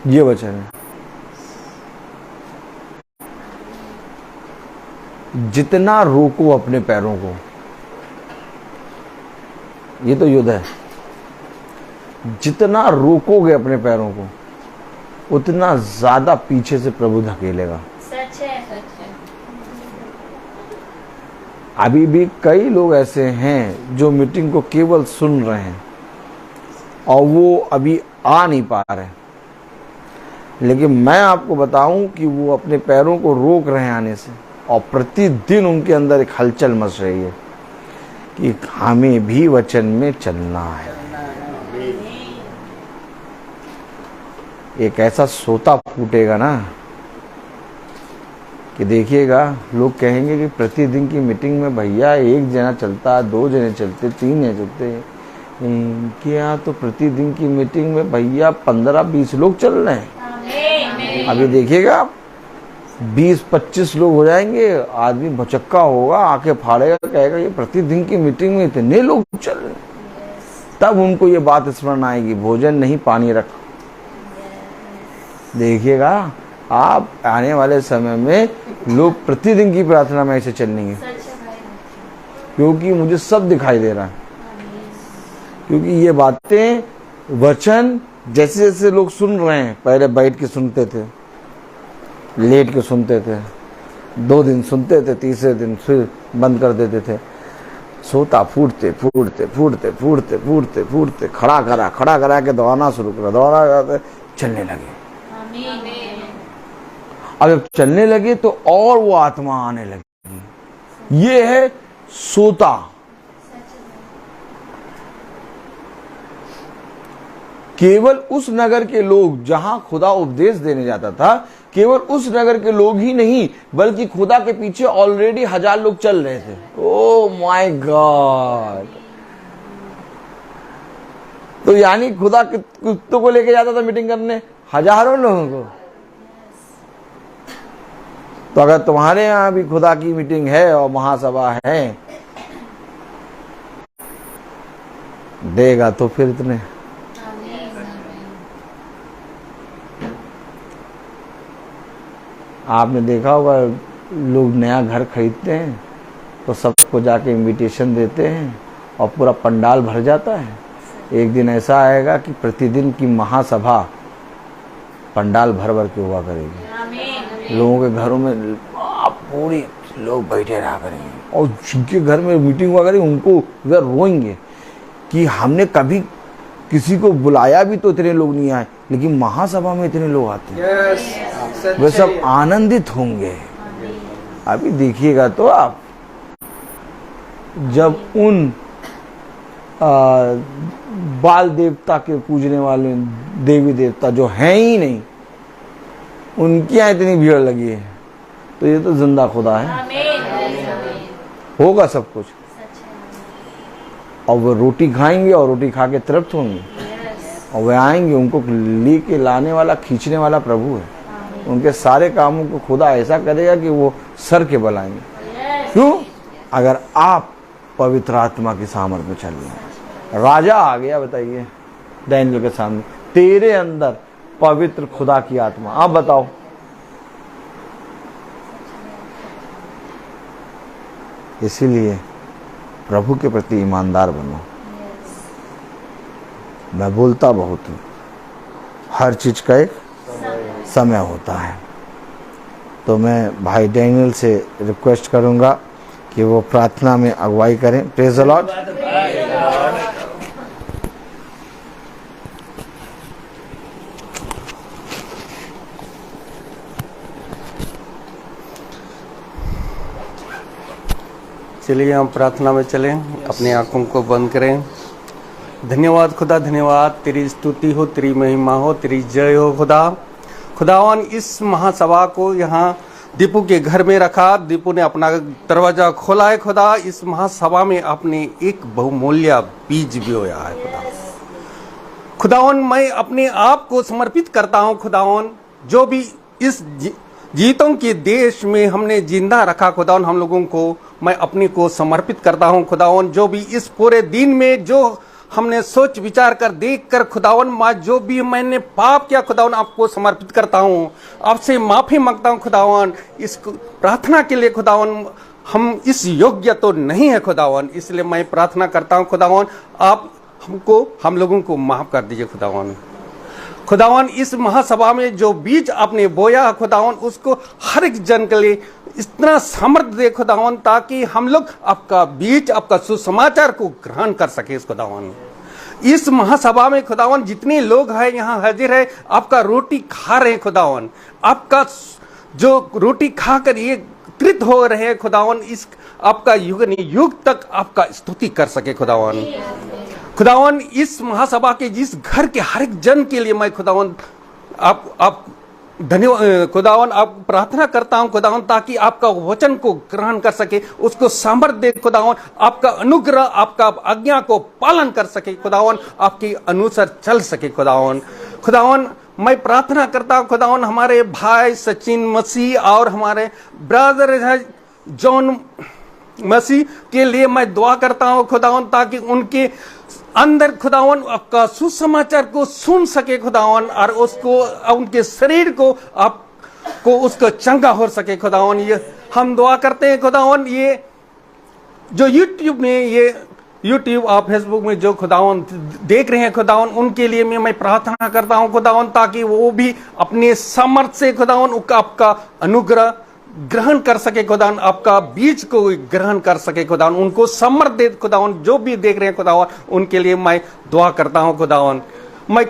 ये वचन है। जितना रोको अपने पैरों को, ये तो युद्ध है। जितना रोकोगे अपने पैरों को, उतना ज्यादा पीछे से प्रभु धकेलेगा। सच है। अभी भी कई लोग ऐसे हैं जो मीटिंग को केवल सुन रहे हैं और वो अभी आ नहीं पा रहे, लेकिन मैं आपको बताऊं कि वो अपने पैरों को रोक रहे हैं आने से, और प्रतिदिन उनके अंदर एक हलचल मच रही है कि हमें भी वचन में चलना है। एक ऐसा सोता फूटेगा ना कि देखिएगा, लोग कहेंगे कि प्रतिदिन की मीटिंग में भैया 1 जना चलता, 2 जने चलते, 3 जने चलते, क्या तो प्रतिदिन की मीटिंग में भैया 15-20 लोग चल रहे हैं। अभी देखिएगा 20-25 लोग हो जाएंगे, आदमी भचक्का होगा, आंखें फाड़ेगा, कहेगा ये प्रतिदिन की मीटिंग में इतने लोग चल रहे। तब उनको ये बात स्मरण आएगी, भोजन नहीं पानी रख। देखिएगा आप आने वाले समय में लोग प्रतिदिन की प्रार्थना में ऐसे चलेंगे, क्योंकि मुझे सब दिखाई दे रहा है। क्योंकि ये बातें, वचन जैसे जैसे लोग सुन रहे हैं, पहले बैठ के सुनते थे, लेट के सुनते थे, 2 दिन सुनते थे, तीसरे दिन फिर बंद कर देते थे, सोता फूटते फूटते फूटते फूटते फूटते फूटते खड़ा करा के दौड़ना शुरू करा, दौड़ा चलने लगे। अब जब चलने लगे तो और वो आत्मा आने लगी। ये है सोता। केवल उस नगर के लोग जहां खुदा उपदेश देने जाता था, केवल उस नगर के लोग ही नहीं, बल्कि खुदा के पीछे ऑलरेडी 1000 लोग चल रहे थे। Oh my God! तो यानी खुदा कुत्तों को लेके जाता था मीटिंग करने, हजारों लोगों को। तो अगर तुम्हारे यहां भी खुदा की मीटिंग है और महासभा है, देगा तो फिर इतने। आपने देखा होगा, लोग नया घर खरीदते हैं तो सबको जाके इनविटेशन देते हैं और पूरा पंडाल भर जाता है। एक दिन ऐसा आएगा कि प्रतिदिन की महासभा पंडाल भर भर के हुआ करेगी। लोगों के घरों में पूरी लोग बैठे रहा करेंगे, और जिनके घर में मीटिंग हुआ करेगी उनको वे रोएंगे कि हमने कभी किसी को बुलाया भी तो इतने लोग नहीं आए, लेकिन महासभा में इतने लोग आते हैं। वे सब आनंदित होंगे। अभी देखिएगा तो आप, जब उन बाल देवता के पूजने वाले देवी देवता जो हैं ही नहीं, उनकी यहाँ इतनी भीड़ लगी है, तो ये तो जिंदा खुदा है, होगा सब कुछ। और वो रोटी खाएंगे और रोटी खा के तृप्त होंगे, और वे आएंगे, उनको लेके लाने वाला, खींचने वाला प्रभु है। उनके सारे कामों को खुदा ऐसा करेगा कि वो सर के बल आएंगे। क्यों? अगर आप पवित्र आत्मा की सामर्थ में चल रहे। राजा आ गया, बताइए डैनियल के सामने, तेरे अंदर पवित्र खुदा की आत्मा, आप बताओ। इसीलिए प्रभु के प्रति ईमानदार बनो। मैं बोलता बहुत हूं, हर चीज का एक समय होता है। तो मैं भाई डैनियल से रिक्वेस्ट करूंगा कि वो प्रार्थना में अगुवाई करें। Praise the Lord. चलिए हम प्रार्थना में चलें, अपनी आंखों को बंद करें। धन्यवाद खुदा, धन्यवाद, तेरी स्तुति हो, तेरी महिमा हो, तेरी जय हो खुदा। खुदावन इस महासभा को यहाँ दीपू के घर में रखा, दीपू ने अपना दरवाजा खोला है खुदा। इस महासभा में आपने एक बहुमूल्य बीज बोया है खुदा। खुदावन मैं अपने आप को समर्पित करता हूँ खुदावन, जो भी इस जीतों के देश में हमने जिंदा रखा खुदावन, हम लोगों को मैं अपने को समर्पित करता हूँ खुदावन। जो भी इस पूरे दिन में जो हमने सोच विचार कर देख कर खुदावन माँ, जो भी मैंने पाप किया खुदावन, आपको समर्पित करता हूँ, आपसे माफी मांगता हूँ खुदावन। इस प्रार्थना के लिए खुदावन हम इस योग्य तो नहीं है खुदावन, इसलिए मैं प्रार्थना करता हूँ खुदावन, आप हमको, हम लोगों को माफ कर दीजिए खुदावन। खुदावन इस महासभा में जो बीज आपने बोया खुदावन, उसको हर एक जन के लिए इतना सामर्थ्य दे खुदावन, ताकि हम लोग आपका बीज, आपका सुसमाचार को ग्रहण कर सके खुदावन। इस महासभा में खुदावन जितने लोग हैं यहाँ हाजिर है, आपका रोटी खा रहे हैं खुदावन, आपका जो रोटी खाकर ये तृप्त हो रहे हैं खुदावन, इस आपका युग युग तक आपका स्तुति कर सके खुदावन। खुदावन इस महासभा के जिस घर के हर एक जन के लिए मैं खुदावन आप धन्यवाद खुदावन, आप प्रार्थना करता हूं खुदावन, ताकि आपका वचन को ग्रहण कर सके, उसको सामर्थ्य दे खुदावन, आपका अनुग्रह, आपका आज्ञा को पालन कर सके खुदावन, आपके अनुसार चल सके खुदावन। खुदावन मैं प्रार्थना करता हूं खुदावन, हमारे भाई सचिन मसीह और हमारे ब्रदर जॉन मसीह के लिए मैं दुआ करता हूं खुदावन, ताकि उनके अंदर खुदावन आपका सुसमाचार को सुन सके खुदावन, और उसको उनके शरीर को आपको उसको चंगा हो सके खुदावन। ये हम दुआ करते हैं खुदावन। ये जो यूट्यूब और फेसबुक में जो खुदावन देख रहे हैं खुदावन, उनके लिए मैं प्रार्थना करता हूं खुदावन, ताकि वो भी अपने सामर्थ्य से खुदावन आपका अनुग्रह ग्रहण कर सके खुदावन, आपका बीज को ग्रहण कर सके खुदावन, उनको समर्थ दे खुदावन। जो भी देख रहे हैं खुदावन, उनके लिए मैं दुआ करता हूं खुदावन। मैं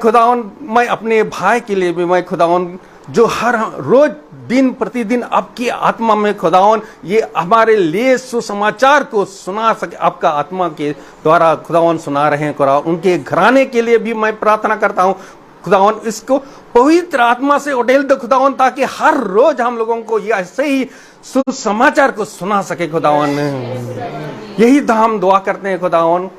अपने भाई के लिए भी मैं खुदावन, जो हर रोज दिन प्रतिदिन आपकी आत्मा में खुदावन ये हमारे लिए सुसमाचार को सुना सके, आपका आत्मा के द्वारा खुदावन सुना रहे हैं खुदावन, उनके घराने के लिए भी मैं प्रार्थना करता हूं खुदावन, इसको पवित्र आत्मा से उड़ेल दो खुदावन, ताकि हर रोज हम लोगों को ये ऐसे ही सुसमाचार को सुना सके खुदावन। यही हम दुआ करते हैं खुदावन,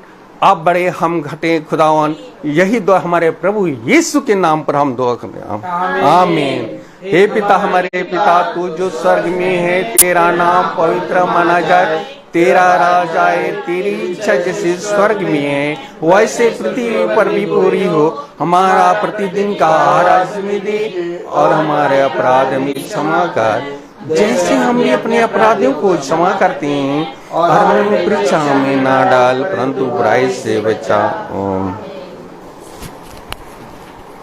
आप बड़े हम घटे खुदावन। यही दुआ हमारे प्रभु यीशु के नाम पर हम दुआ करते हैं, आमीन। हे पिता, हमारे पिता तू जो स्वर्ग में है, तेरा नाम पवित्र माना जाए, तेरा राज आए, तेरी इच्छा जैसे स्वर्ग में है वैसे पृथ्वी पर भी पूरी हो। हमारा प्रतिदिन का आहार आज हमें दे, और हमारे अपराध हमें क्षमा कर, जैसे हम भी अपने अपराधियों को क्षमा करते हैं, और हमें परीक्षा में ना डाल, परंतु बुराई से बचा।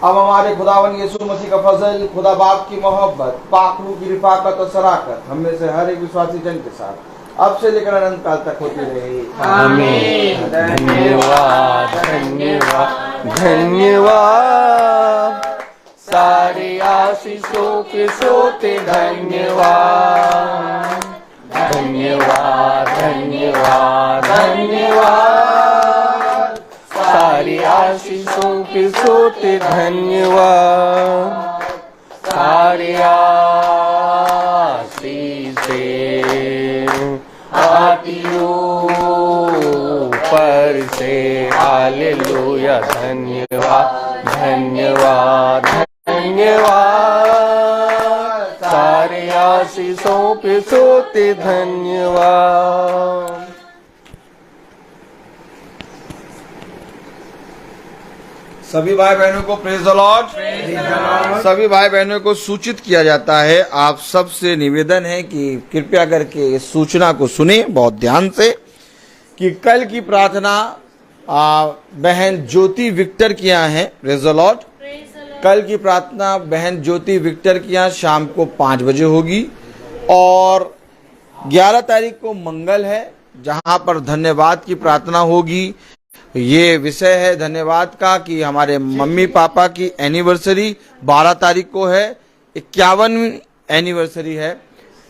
अब हमारे खुदावन यीशु मसीह का फजल, खुदा बाप की मोहब्बत, पाक रूह की रिफाकत और शराकत हम में से हर एक विश्वासी जन के साथ अब से लेकर अनंत काल तक होती रहेगी, आमीन। धन्यवाद धन्यवाद धन्यवाद, सारे आशीषों के सोते धन्यवाद, धन्यवाद धन्यवाद धन्यवाद, सारे आशीषों के सोते धन्यवाद, सारे आशीषें आती ऊपर से। हालेलुया, धन्यवाद धन्यवाद धन्यवाद, सारे आशीषों पे सोते धन्यवाद। सभी भाई बहनों को प्रेज द लॉर्ड। सभी भाई बहनों को सूचित किया जाता है, आप सबसे निवेदन है कि कृपया करके इस सूचना को सुने बहुत ध्यान से, कि कल की प्रार्थना बहन ज्योति विक्टर की यहाँ है। Praise the Lord. कल की प्रार्थना बहन ज्योति विक्टर की यहाँ शाम को 5 बजे होगी, और 11 तारीख को मंगल है जहाँ पर धन्यवाद की प्रार्थना होगी। ये विषय है धन्यवाद का कि हमारे मम्मी पापा की एनिवर्सरी 12 तारीख को है, 51वीं एनिवर्सरी है,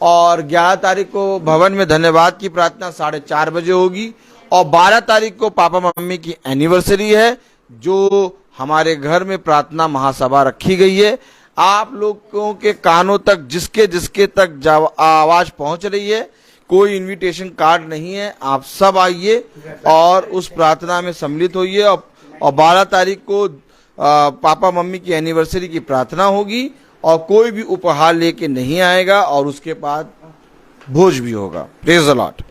और 11 तारीख को भवन में धन्यवाद की प्रार्थना 4:30 बजे होगी, और 12 तारीख को पापा मम्मी की एनिवर्सरी है, जो हमारे घर में प्रार्थना महासभा रखी गई है। आप लोगों के कानों तक जिसके जिसके तक आवाज पहुंच रही है, कोई इनविटेशन कार्ड नहीं है, आप सब आइए और उस प्रार्थना में सम्मिलित होइए। और 12 तारीख को पापा मम्मी की एनिवर्सरी की प्रार्थना होगी, और कोई भी उपहार लेके नहीं आएगा, और उसके बाद भोज भी होगा। Praise the Lord.